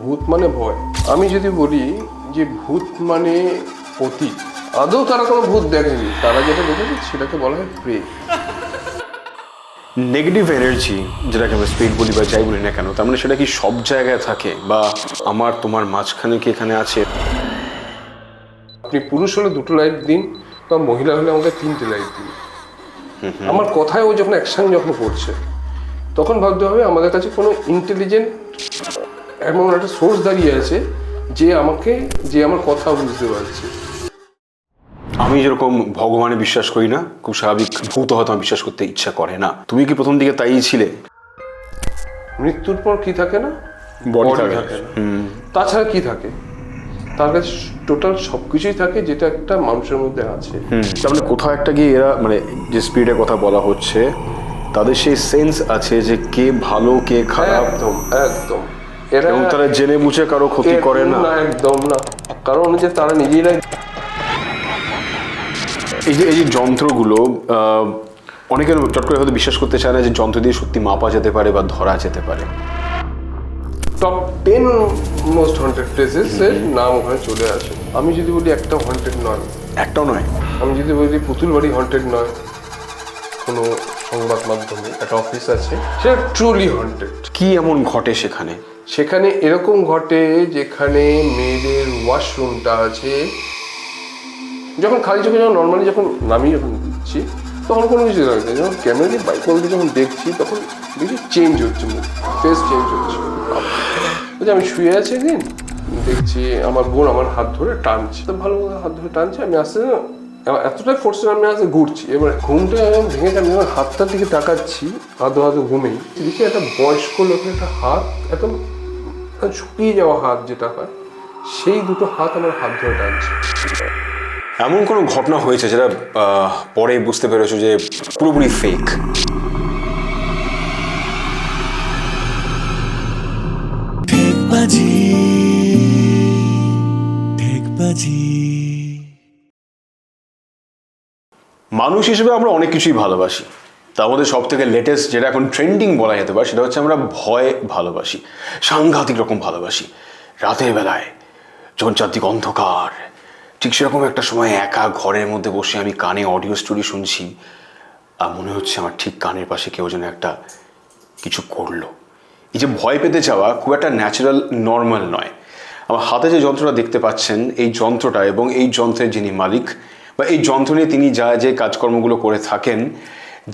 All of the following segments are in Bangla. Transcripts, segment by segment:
ভূত মানে ভয়। আমি যদি বলি যে ভূত মানে অতীত, আদৌ তারা কোনো ভূত দেখেনি, তারা যেটা দেখেছে সেটাকে বলা হয় প্রেত। নেগেটিভ এনার্জি যেটাকে আমরা স্পিরিট বলি বা যাই বলি না কেন, তার মানে সেটা কি সব জায়গায় থাকে, বা আমার তোমার মাঝখানে কি এখানে আছে? আপনি পুরুষ হলে 2টো লাইট দিন, বা মহিলা হলে আমাকে 3টে লাইট দিন। আমার কথায় ও যখন অ্যাকশন যখন করছে, তখন ভাবতে হবে আমাদের কাছে কোনো ইন্টেলিজেন্ট এমন একটা সোর্স দাঁড়িয়ে আছে যে আমার কথা বুঝতে পারছে। আমি যেরকম ভগবানে বিশ্বাস করি না, খুব স্বাভাবিক ভূত হয়তো আমার বিশ্বাস করতে ইচ্ছা করে না। তুমি কি প্রথম দিকে তাই ছিলে? মৃত্যুর পর কি থাকে না? Body Body থাকে। থাকে না। তাছাড়া কি থাকে? তার কাছে টোটাল সবকিছুই থাকে যেটা একটা মানুষের মধ্যে আছে। তার মানে কোথাও একটা গিয়ে এরা, মানে যে স্পিরিটের কথা বলা হচ্ছে, তাদের সেই সেন্স আছে যে কে ভালো কে খারাপ, একদম একদম। এবং তারা জেনে বুঝে কারো ক্ষতি করে না। একদম না, কারণ যে তারা নিজেরাই এই যে যন্ত্রগুলো, অনেকে চট করে হয়তো বিশ্বাস করতে চায় না যে যন্ত্র দিয়ে সত্যি মাপা যেতে পারে বা ধরা যেতে পারে। টপ 10 মোস্ট হন্টেড প্লেসেস এর নাম ওখানে চলে আসে। আমি যদি বলি একটা হন্টেড নয়, একটাও নয়। আমি যদি বলি পুতুল বাড়ি হন্টেড নয়, কোনো সংবাদ মাধ্যমে একটা অফিস আছে, সেটা ট্রুলি হন্টেড। কি এমন ঘটে সেখানে? সেখানে এরকম ঘটে যেখানে মেয়েদের ওয়াশরুমটা আছে, যখন খালি চোখে যখন নর্মালি যখন দিচ্ছি তখন কোনো কিছু লাগছে, যখন ক্যামেরা দিয়ে বাইক বলতে যখন দেখছি তখন দেখি চেঞ্জ হচ্ছে, মুখ ফেস চেঞ্জ হচ্ছে। বলছি আমি শুয়ে আছি একদিন, দেখছি আমার বোন আমার হাত ধরে টানছে, তো ভালো হাত ধরে টানছে, আমি আসতে এতটাই ফোর্সে আমি আসতে ঘুরছি, এবার ঘুমটা ভেঙে আমি আমার হাতটার দিকে তাকাচ্ছি, আদো আদো ঘুমেই দেখি একটা বয়স্ক লোকের একটা হাত, একদম শুকিয়ে যাওয়া হাত যেটা হয়, সেই দুটো হাত আমার হাত ধরে টানছে। এমন কোনো ঘটনা হয়েছে যেটা পরে বুঝতে পেরেছো যে পুরোপুরি ফেক? মানুষ হিসেবে আমরা অনেক কিছুই ভালোবাসি, তার মধ্যে সব থেকে লেটেস্ট যেটা এখন ট্রেন্ডিং বলা যেতে পারে সেটা হচ্ছে আমরা ভয় ভালোবাসি, সাংঘাতিক রকম ভালোবাসি। রাতের বেলায় যখন চারদিক অন্ধকার, ঠিক সেরকম একটা সময় একা ঘরের মধ্যে বসে আমি কানে অডিও স্টোরি শুনছি, আর মনে হচ্ছে আমার ঠিক কানের পাশে কেউ যেন একটা কিছু করলো। এই যে ভয় পেতে যাওয়া খুব একটা ন্যাচারাল নর্মাল নয়। আমার হাতে যে যন্ত্রটা দেখতে পাচ্ছেন, এই যন্ত্রটা এবং এই যন্ত্রের যিনি মালিক বা এই যন্ত্র নিয়ে তিনি যে কাজকর্মগুলো করে থাকেন,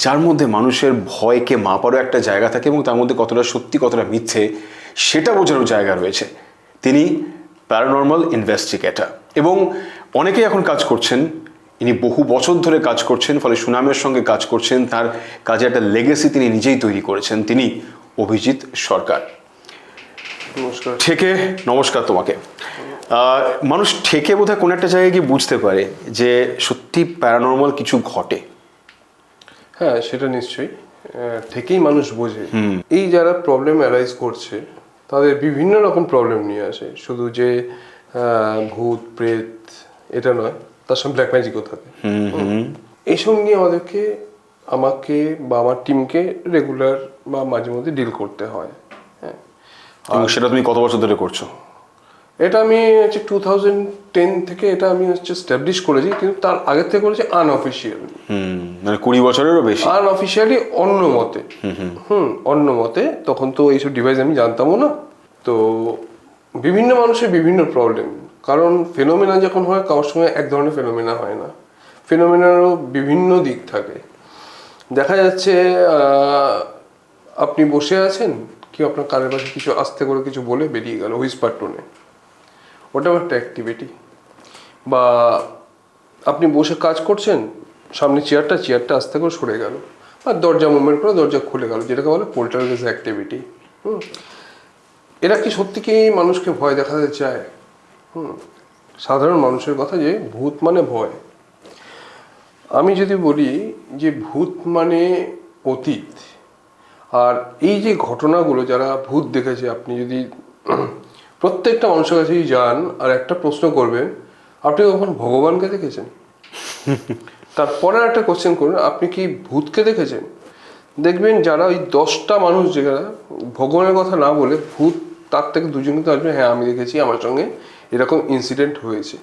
যার মধ্যে মানুষের ভয়কে মাপারও একটা জায়গা থাকে এবং তার মধ্যে কতটা সত্যি কতটা মিথ্যে সেটা বোঝানোর জায়গা রয়েছে। তিনি প্যারানর্মাল ইনভেস্টিগেটর, এবং অনেকেই এখন কাজ করছেন। ইনি বহু বছর ধরে কাজ করছেন, ফলে সুনামের সঙ্গে কাজ করছেন। তার কাজে একটা লেগেসি তিনি নিজেই তৈরি করেছেন। তিনি অভিজিৎ সরকার। নমস্কার। ঠেকে নমস্কার তোমাকে। মানুষ ঠেকে বোধহয় কোনো একটা জায়গায় গিয়ে বুঝতে পারে যে সত্যি প্যারানর্মাল কিছু ঘটে। হ্যাঁ, সেটা নিশ্চয়ই থেকেই মানুষ বোঝে। এই যারা প্রবলেম অ্যারাইজ করছে তাদের বিভিন্ন রকম প্রবলেম নিয়ে আসে, শুধু যে ভূত প্রেত এটা নয়, তার সঙ্গে ব্ল্যাক ম্যাজিকও থাকে। এইসব নিয়ে আমাকে বা আমার টিমকে রেগুলার বা মাঝে মধ্যে ডিল করতে হয়। হ্যাঁ, এবং সেটা তুমি কত বছর ধরে করছো? এটা আমি 2010 থেকে এটা আমি স্ট্যাবলিশ করেছি, কিন্তু তার আগের থেকে করেছি আনঅফিসিয়ালি। মানে 20 বছরেরও বেশি। আনঅফিসিয়ালি অন্য মতে। অন্য মতে, তখন তো এইসব ডিভাইস আমি জানতামও না। তো বিভিন্ন মানুষের বিভিন্ন প্রবলেম, কারণ ফেনোমেনা যখন হয় কারোর সঙ্গে এক ধরনের ফেনোমেনা হয় না, ফেনোমেনারও বিভিন্ন দিক থাকে। দেখা যাচ্ছে আপনি বসে আছেন, কেউ আপনার কানের পাশে কিছু আস্তে করে কিছু বলে বেরিয়ে গেল হুইসপার টোনে, ওটাও একটা অ্যাক্টিভিটি। বা আপনি বসে কাজ করছেন, সামনে চেয়ারটা আস্তে করে সরে গেল, আর দরজা মুভমেন্ট করে দরজা খুলে গেল, যেটাকে বলে পোল্টারগাইস্ট অ্যাক্টিভিটি। এরা কি সত্যি কি মানুষকে ভয় দেখাতে চায়? সাধারণ মানুষের কথা যে ভূত মানে ভয়। আমি যদি বলি যে ভূত মানে অতীত, আর এই যে ঘটনাগুলো যারা ভূত দেখেছে, আপনি যদি প্রত্যেকটা মানুষের কাছেই যান আর একটা প্রশ্ন করবেন, আপনি কখন ভগবানকে দেখেছেন? তারপরে একটা কোশ্চেন করুন, আপনি কি ভূতকে দেখেছেন? দেখবেন যারা ওই 10টা মানুষ যারা ভগবানের কথা না বলে ভূত তার থেকে দুজন কিন্তু আসবে, হ্যাঁ আমি দেখেছি, আমার সঙ্গে এরকম ইনসিডেন্ট হয়েছে।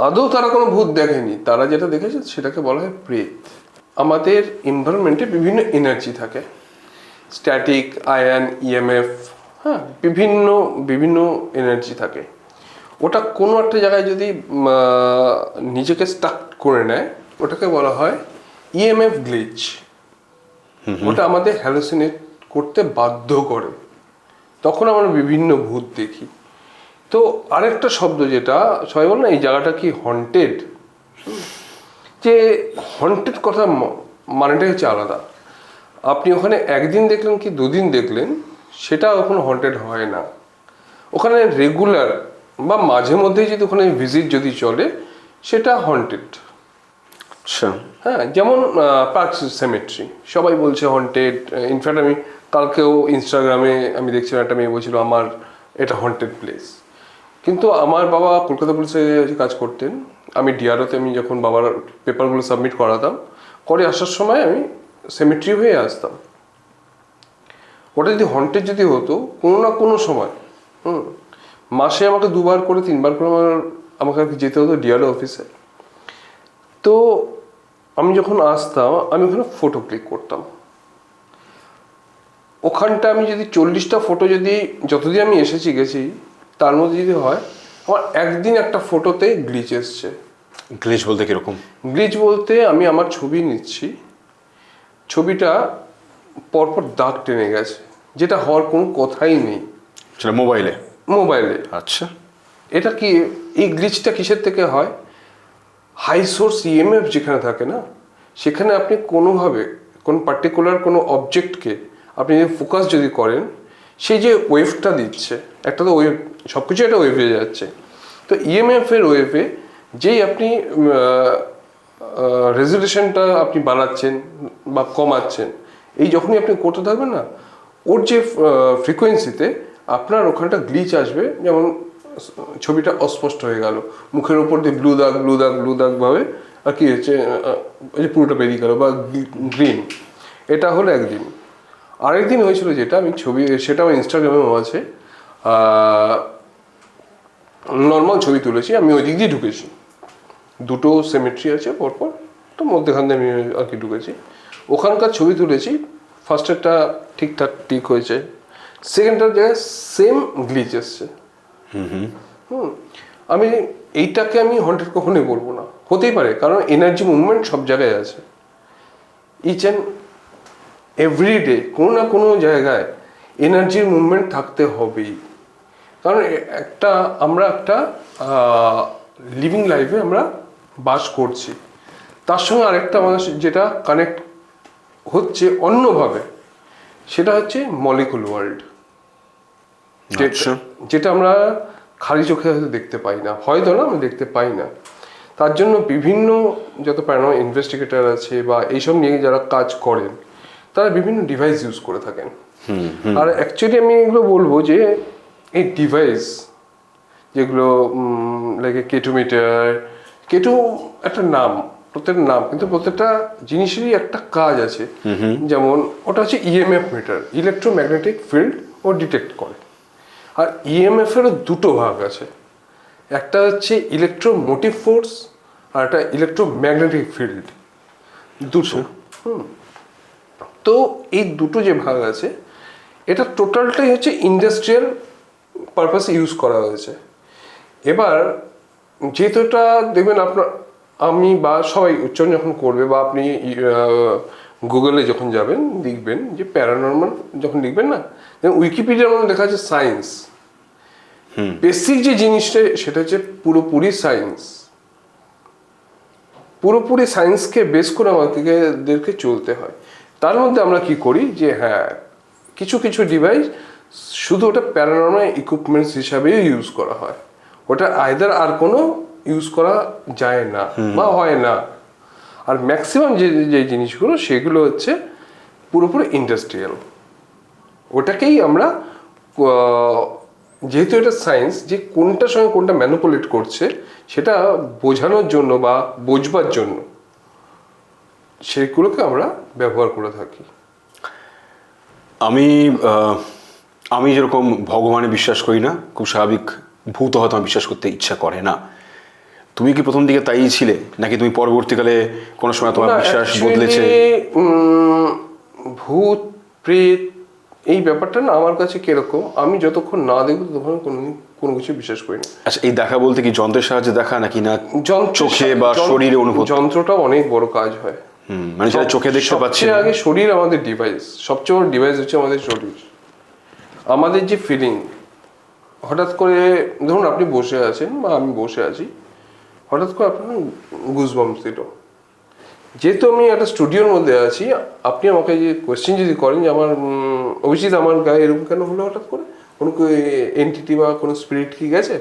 আদৌ তারা কোনো ভূত দেখেনি, তারা যেটা দেখেছে সেটাকে বলা হয় প্রেত। আমাদের এনভায়রনমেন্টে বিভিন্ন এনার্জি থাকে, স্ট্যাটিক, আয়ন, ইএমএফ, হ্যাঁ, বিভিন্ন বিভিন্ন এনার্জি থাকে। ওটা কোনো একটা জায়গায় যদি নিজেকে স্টাক করে নেয়, ওটাকে বলা হয় ইএমএফ গ্লিচ। ওটা আমাদের হ্যালুসিনেট করতে বাধ্য করে, তখন আমরা বিভিন্ন ভূত দেখি। তো আরেকটা শব্দ যেটা সবাই বলে না, এই জায়গাটা কি হন্টেড, যে হন্টেড কথা মানেটাই হচ্ছে আলাদা। আপনি ওখানে একদিন দেখলেন কি দুদিন দেখলেন, সেটা ওখানে হন্টেড হয় না। ওখানে রেগুলার বা মাঝে মধ্যেই যদি ওখানে ভিজিট যদি চলে, সেটা হন্টেড। আচ্ছা, হ্যাঁ, যেমন পার্ক সেমেট্রি সবাই বলছে হন্টেড। ইনফ্যাক্ট আমি কালকেও ইনস্টাগ্রামে আমি দেখছিলাম, একটা মেয়ে বলছিল আমার এটা হন্টেড প্লেস। কিন্তু আমার বাবা কলকাতা পুলিশে কাজ করতেন, আমি ডিআরওতে আমি যখন বাবার পেপারগুলো সাবমিট করাতাম, করে আসার সময় আমি সেমেট্রি হয়ে আসতাম। ওটা যদি হন্টেড যদি হতো কোনো না কোনো সময়, মাসে আমাকে 2বার করে 3বার করে আমাকে আর কি যেতে হতো ডিআরও অফিসে। তো আমি যখন আসতাম, আমি ওখানে ফটো ক্লিক করতাম। ওখানটা আমি যদি 40টা ফটো যদি যতদিন আমি এসেছি গেছি, তার মধ্যে যদি হয় আমার একদিন একটা ফটোতে গ্লিচ এসছে। গ্লিচ বলতে কিরকম? গ্লিচ বলতে আমি আমার ছবি নিচ্ছি, ছবিটা পরপর দাগ টেনে গেছে, যেটা হওয়ার কোনো কথাই নেই। সেটা মোবাইলে? মোবাইলে। আচ্ছা, এটা কি, এই গ্লিচটা কিসের থেকে হয়? হাই সোর্স ইএমএফ যেখানে থাকে না, সেখানে আপনি কোনোভাবে কোন পার্টিকুলার কোনো অবজেক্টকে আপনি যদি ফোকাস যদি করেন, সেই যে ওয়েভটা দিচ্ছে, একটা তো ওয়েভ, সব কিছু একটা ওয়েভে যাচ্ছে। তো ইএমএফের ওয়েভে যেই আপনি রেজুলেশনটা আপনি বাড়াচ্ছেন বা কমাচ্ছেন, এই যখনই আপনি করতে থাকবেন না, ওর যে ফ্রিকোয়েন্সিতে আপনার ওখানটা গ্লিচ আসবে। যেমন ছবিটা অস্পষ্ট হয়ে গেল, মুখের ওপর দিয়ে ব্লু দাগ ব্লু দাগ ব্লু দাগ ভাবে আর কি হচ্ছে, ওই যে পুরোটা বেরিয়ে গেল, বা গ্রিন। এটা হলো একদিন। আরেকদিন হয়েছিল যেটা আমি ছবি, সেটা আমার ইনস্টাগ্রামেও আছে, নর্মাল ছবি তুলেছি, আমি ওই দিক দিয়ে ঢুকেছি, দুটো সেমেট্রি আছে পরপর, তো মধ্যেখান দিয়ে আমি আর কি ঢুকেছি, ওখানকার ছবি তুলেছি। ফার্স্টেরটা ঠিকঠাক ঠিক হয়েছে, সেকেন্ডটার জায়গায় সেম গ্লিচ এসছে। আমি এইটাকে আমি হন্টেড কখনোই বলবো না, হতেই পারে, কারণ এনার্জি মুভমেন্ট সব জায়গায় আছে, ইচ অ্যান্ড এভরিডে কোনো না কোনো জায়গায় এনার্জির মুভমেন্ট থাকতে হবেই। কারণ আমরা একটা লিভিং লাইফে আমরা বাস করছি, তার সঙ্গে আরেকটা মানুষ যেটা কানেক্ট হচ্ছে অন্যভাবে, সেটা হচ্ছে মলিকুল ওয়ার্ল্ড, যেটা আমরা খালি চোখে হয়তো দেখতে পাই না, হয়তো না আমরা দেখতে পাই না। তার জন্য বিভিন্ন যত প্যারানর্মাল ইনভেস্টিগেটর আছে বা এইসব নিয়ে যারা কাজ করেন, তারা বিভিন্ন ডিভাইস ইউজ করে থাকেন। আর অ্যাকচুয়ালি আমি এগুলো বলবো যে এই ডিভাইস যেগুলো লাইক কেটোমিটার, কেটো একটা নাম, প্রত্যেকটা নাম, কিন্তু প্রত্যেকটা জিনিসেরই একটা কাজ আছে। যেমন ওটা হচ্ছে ইএমএফ মিটার, ইলেকট্রোম্যাগনেটিক ফিল্ড ও ডিটেক্ট করে। আর ইএমএফ এরও দুটো ভাগ আছে, একটা হচ্ছে ইলেকট্রোমোটিভ ফোর্স আর একটা ইলেকট্রোম্যাগনেটিক ফিল্ড, দুটো। তো এই দুটো যে ভাগ আছে, এটা টোটালটাই হচ্ছে ইন্ডাস্ট্রিয়াল পারপাসে ইউজ করা হয়েছে। এবার যেহেতু এটা দেখবেন আপনার, আমি বা সবাই উচ্চারণ যখন করবে, বা আপনি গুগলে যখন যাবেন দেখবেন যে প্যারানর্মাল যখন লিখবেন না, উইকিপিডিয়ার মধ্যে লেখা আছে সায়েন্স। বেসিক যে জিনিসটা সেটা হচ্ছে পুরোপুরি সায়েন্স, পুরোপুরি সায়েন্সকে বেস করে আমাদেরকে চলতে হয়। তার মধ্যে আমরা কি করি যে হ্যাঁ, কিছু কিছু ডিভাইস শুধু ওটা প্যারানর্মাল ইকুইপমেন্টস হিসাবেই ইউজ করা হয়, ওটা আইদার আর কোনো ইউজ করা যায় না বা হয় না। আর ম্যাক্সিমাম যে জিনিসগুলো সেগুলো হচ্ছে পুরোপুরি ইন্ডাস্ট্রিয়াল। ওটাকেই আমরা, যেহেতু এটা সায়েন্স, যে কোনটার সঙ্গে কোনটা ম্যানিপুলেট করছে সেটা বোঝানোর জন্য বা বোঝবার জন্য সেগুলোকে আমরা ব্যবহার করে থাকি। আমি আমি যেরকম ভগবানে বিশ্বাস করি না, খুব স্বাভাবিক ভূত হয়তো আমার বিশ্বাস করতে ইচ্ছা করে না। তুমি কি প্রথম দিকে তাই ছিলে, নাকি তুমি পরবর্তীকালে কোনো সময় তোমার না, বিশ্বাস actually, বদলেছে? ভূত প্রেত এই ব্যাপারটা না আমার কাছে কিরকম, আমি যতক্ষণ না দেখবো ততক্ষণ কোনো কিছু বিশ্বাস করি না। আচ্ছা, এই দেখা বলতে কি যন্ত্রের সাহায্যে দেখা, নাকি না চোখে বা শরীরে অনুভব? যন্ত্রটা অনেক বড় কাজ হয়। মানে যেটা চোখে দেখতে পাচ্ছি সবচেয়ে না। আগে শরীর আমাদের ডিভাইস, সবচেয়ে বড় ডিভাইস হচ্ছে আমাদের শরীর। আমাদের যে ফিলিং, হঠাৎ করে ধরুন আপনি বসে আছেন বা আমি বসে আছি, হঠাৎ করে আপনার গুজবাম্পস দিল। যেহেতু আমি একটা স্টুডিওর মধ্যে আছি, আপনি আমাকে যে কোয়েশ্চেন যদি করেন যে আমার অভিজিৎ আমার গায়ে এরকম কেন হলো হঠাৎ করে, কোনো এন্টিটি বা কোনো স্পিরিট কি গেছে,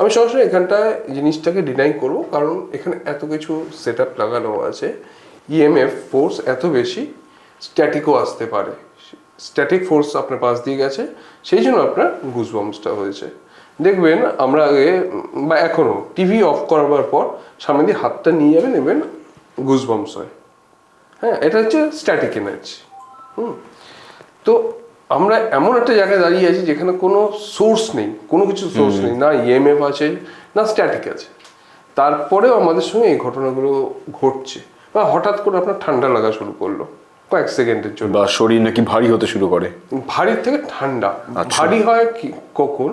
আমি সরাসরি এখানটায় জিনিসটাকে ডিনাই করবো, কারণ এখানে এত কিছু সেট আপ লাগানো আছে, ইএমএফ ফোর্স এত বেশি, স্ট্যাটিকও আসতে পারে, স্ট্যাটিক ফোর্স আপনার পাশ দিয়ে গেছে, সেই জন্য আপনার গুজবাম্পসটা হয়েছে। দেখবেন আমরা আগে বা এখনও টিভি অফ করবার পর সামনে দিয়ে হাতটা নিয়ে যাবেন, নেবেন, গুজবাম্পস হয়। হ্যাঁ, এটা হচ্ছে স্ট্যাটিক এনার্জি। তো আমরা এমন একটা জায়গায় দাঁড়িয়ে আছি যেখানে কোনো সোর্স নেই, কোনো কিছু সোর্স নেই, না ইএমএফ আছে না স্ট্যাটিক আছে, তারপরেও আমাদের সঙ্গে এই ঘটনাগুলো ঘটছে। বা হঠাৎ করে আপনার ঠান্ডা লাগা শুরু করলো কয়েক সেকেন্ডের জন্য, বা শরীর নাকি ভারী হতে শুরু করে। ভারীর থেকে ঠান্ডা। আচ্ছা। ভারী হয় কি কখন,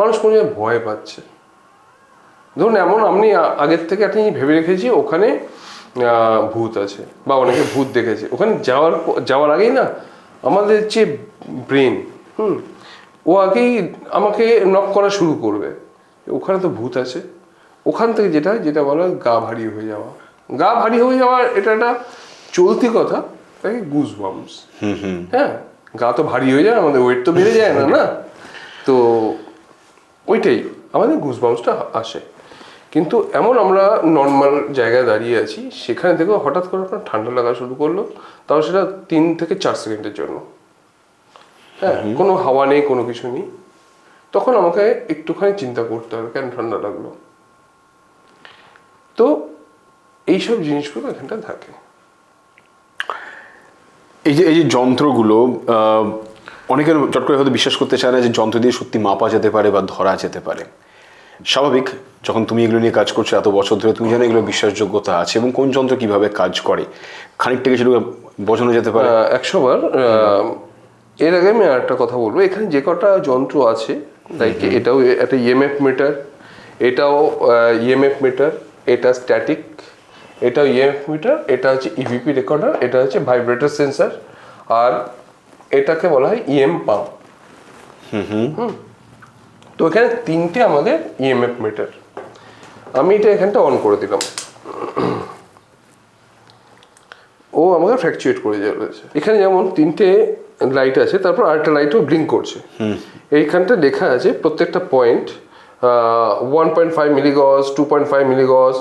মানুষ কোনো জায়গায় ভয় পাচ্ছে। ধরুন এমন আপনি আগের থেকে আপনি ভেবে রেখেছি ওখানে ভূত আছে, বা অনেকে ভূত দেখেছে, ওখানে যাওয়ার আগেই না আমাদের যে ব্রেন ও আগেই আমাকে নক করা শুরু করবে, ওখানে তো ভূত আছে। ওখান থেকে যেটা বলা হয় গা ভারী হয়ে যাওয়া, গা ভারী হয়ে যাওয়া, এটা একটা চলতি কথা, তাই গুজবাম্পস। হ্যাঁ, গা তো ভারী হয়ে যায়, আমাদের ওয়েট তো বেড়ে যায় না, না? তো ওইটাই আমাদের গুজবাম্পসটা আসে। কিন্তু এমন আমরা নর্মাল জায়গায় দাঁড়িয়ে আছি, সেখানে থেকে হঠাৎ করে আপনার ঠান্ডা লাগা শুরু করলো, তাও সেটা 3 থেকে 4 সেকেন্ডের জন্য। হ্যাঁ, কোনো হাওয়া নেই, কোনো কিছু নেই, তখন আমাকে একটুখানি চিন্তা করতে হবে কেন ঠান্ডা লাগলো। তো এইসব জিনিসগুলো এখানটা থাকে। এই যে যন্ত্রগুলো, অনেকের চট করে হয়তো বিশ্বাস করতে চায় না যে যন্ত্র দিয়ে সত্যি মাপা যেতে পারে বা ধরা যেতে পারে। স্বাভাবিক, যখন তুমি এগুলো নিয়ে কাজ করছো এত বছর ধরে, তুমি জানো এগুলো বিশ্বাসযোগ্যতা আছে এবং কোন যন্ত্র কিভাবে কাজ করে, খানিকটা সেটা বোঝানো যেতে পারে? 100 বার। এর আগে আমি আরেকটা কথা বলবো, এখানে যে কটা যন্ত্র আছে, লাইক এটাও একটা ইএমএফ মিটার, এটাও ইএমএফ মিটার, এটা স্ট্যাটিক, এটাও ইএমএফ মিটার, এটা হচ্ছে ইভিপি রেকর্ডার, এটা হচ্ছে ভাইব্রেটর সেন্সার, আর এটাকে বলা হয় ইএম পাম্প। তো এখানে 3টে আমাদের ইএমএফ মিটার। আমি এটা এখানটা অন করে দিলাম, ও আমাকে ফ্ল্যাকচুয়েট করে রয়েছে। এখানে যেমন 3টে লাইট আছে, তারপর আরেকটা লাইটও ব্লিঙ্ক করছে। এইখানটা লেখা আছে প্রত্যেকটা পয়েন্ট 1.5 মিলিগজ, 2.5 মিলিগজ,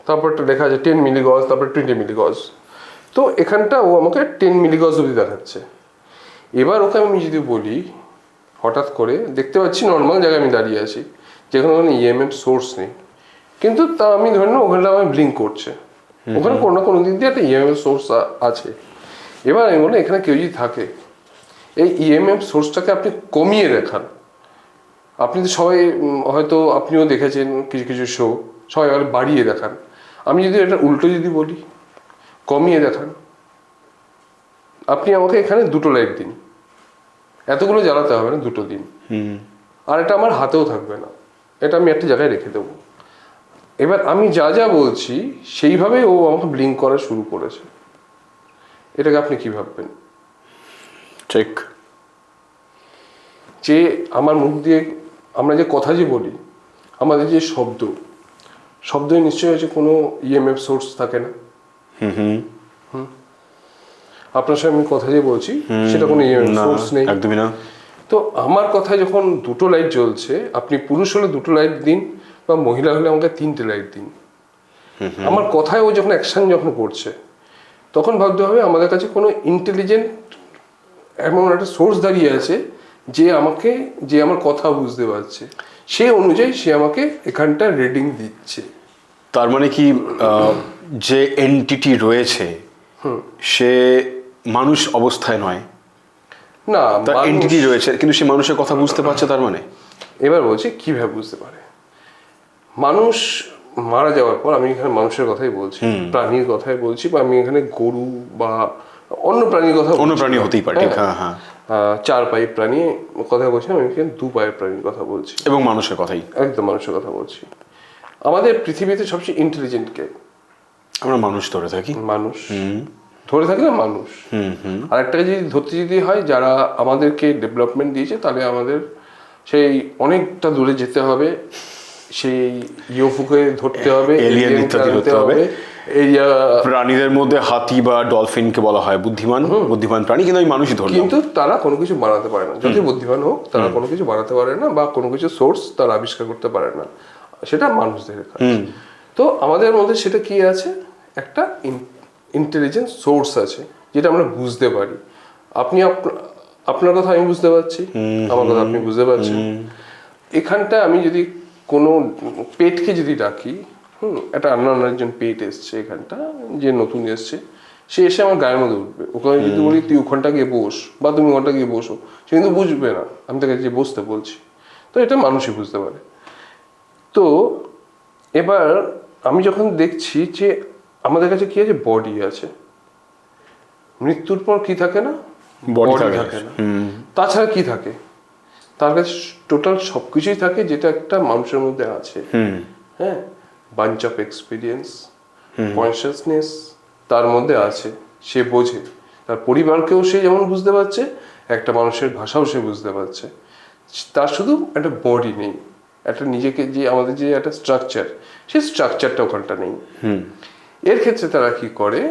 তারপরটা লেখা আছে 10 মিলিগজ, তারপর 20 মিলিগজ। তো এখানটা ও আমাকে 10 মিলিগজ অবধি দেখাচ্ছে। এবার ওকে আমি যদি বলি, হঠাৎ করে দেখতে পাচ্ছি নর্মাল জায়গায় আমি দাঁড়িয়ে আছি, যেখানে ওখানে ইএমএফ সোর্স নেই, কিন্তু তা আমি ধরে না ওখানটা আমার ব্লিঙ্ক করছে, ওখানে কোনো না কোনো দিক দিয়ে একটা ইএমএফ সোর্স আছে। এবার আমি বলি এখানে কেউ যদি থাকে, এই ইএমএফ সোর্সটাকে আপনি কমিয়ে দেখান। আপনি তো সবাই হয়তো আপনিও দেখেছেন কিছু কিছু শো, সবাই বাড়িয়ে দেখান। আমি যদি এটা উল্টো যদি বলি, কমিয়ে দেখান, আপনি আমাকে এখানে 2টো লাইট দিন, এতগুলো জ্বালাতে হবে না, 2টো দিন, আর এটা আমার হাতেও থাকবে না, এটা আমি একটা জায়গায় রেখে দেবো। এবার আমি যা যা বলছি সেইভাবে ও আমাকে ব্লিঙ্ক করা শুরু করেছে। এটাকে আপনি কি ভাববেন? ঠিক। যে আমার মুখ দিয়ে আমরা যে কথা যে বলি, আমাদের যে শব্দে নিশ্চয়ই হচ্ছে কোনো ইএমএফ সোর্স থাকে না। আপনার সঙ্গে আমি কথা যে বলছি সেটা কোনো ইএমএফ সোর্স নেই, একদমই না। তো আমার কথায় যখন 2টো লাইট জ্বলছে, আপনি পুরুষ হলে 2টো লাইট দিন, বা মহিলা হলে আমাকে 3টে লাইট দিন। আমার কথায় ও যখন অ্যাকশন যখন করছে, তখন ভাবতে হবে আমাদের কাছে কোনো ইন্টেলিজেন্ট এমন একটা সোর্স দাঁড়িয়ে আছে যে আমার কথা বুঝতে পারছে, সেই অনুযায়ী সে আমাকে এখানটা রিডিং দিচ্ছে। তার মানে কি যে এন্টিটি রয়েছে সে মানুষ অবস্থায় নয়, না, তার মানুষ- এন্টিটি রয়েছে, কিন্তু সে মানুষের কথা বুঝতে পারছে, তার মানে এবার বলছি কিভাবে বুঝতে পারে। মানুষ মারা যাওয়ার পর, আমি এখানে মানুষের কথাই বলছি, প্রাণীর কথাই বলছি, বা আমি এখানে গরু বা অন্য প্রাণীর কথা অন্য বলছি প্রাণী না। হতেই পারে, ঠিক, হ্যাঁ হ্যাঁ। চার পায়ের প্রাণী কথা বলছি, আমি এখানে দু পায়ের প্রাণীর কথা বলছি, এবং মানুষের কথাই, একদম মানুষের কথা বলছি। আমাদের পৃথিবীতে সবচেয়ে ইন্টেলিজেন্ট কে? আমরা মানুষ ধরে থাকি। মানুষ ধরে থাকি না, মানুষ। আর একটাকে যদি ধরতে যদি হয়, যারা আমাদেরকে ডেভেলপমেন্ট দিয়েছে, তাহলে আমাদের সেই অনেকটা দূরে যেতে হবে, সেই ইউএফওকে ধরতে হবে, Alien ইত্যাদি আনতে ধরতে হবে। এরিয়া। প্রাণীদের মধ্যে হাতি বা ডলফিনকে বলা হয় বুদ্ধিমান প্রাণী, কিন্তু আমি মানুষই ধরলাম। কিন্তু তারা কোনো কিছু বানাতে পারে না, যতই বুদ্ধিমান হোক তারা কোনো কিছু বানাতে পারে না, বা কোনো কিছু সোর্স তারা আবিষ্কার করতে পারে না, সেটা মানুষদের কাজ। তো আমাদের মধ্যে সেটা কি আছে, একটা ইন্টেলিজেন্স সোর্স আছে, যেটা আমরা বুঝতে পারি। আপনি আপনার কথা আমি বুঝতে পারছি, আমার কথা আপনি বুঝতে পারছেন। এখানটা আমি যদি কোনো পেটকে যদি ডাকি, একটা একজন পেট এসছে এখানটা, যে নতুন এসছে, সে এসে আমার গায়ের মধ্যে উঠবে। ওখানে যদি বলি তুই ওখানটা গিয়ে বস, বা তুমি ওখানটা গিয়ে বসো, সে কিন্তু বুঝবে না আমি তাকে যে বসতে বলছি। তো এটা মানুষই বুঝতে পারে। তো এবার আমি যখন দেখছি যে আমাদের কাছে কি আছে, বডি আছে, মৃত্যুর পর কি থাকে না, Body বডি থাকে। থাকে না। তাছাড়া কি থাকে, তার কাছে টোটাল সবকিছুই থাকে, যেটা একটা মানুষের মধ্যে আছে। হ্যাঁ, বাঞ্চ অফ এক্সপিরিয়েন্স, কনসিয়াসনেস তার মধ্যে আছে, সে বোঝে। তার পরিবারকেও সে যেমন বুঝতে পারছে, একটা মানুষের ভাষাও সে বুঝতে পারছে। তার শুধু একটা বডি নেই, একটা নিজেকে যে আমাদের যে একটা স্ট্রাকচার, সেই স্ট্রাকচারটা ওখানটা নেই। এর ক্ষেত্রে তারা কি করে,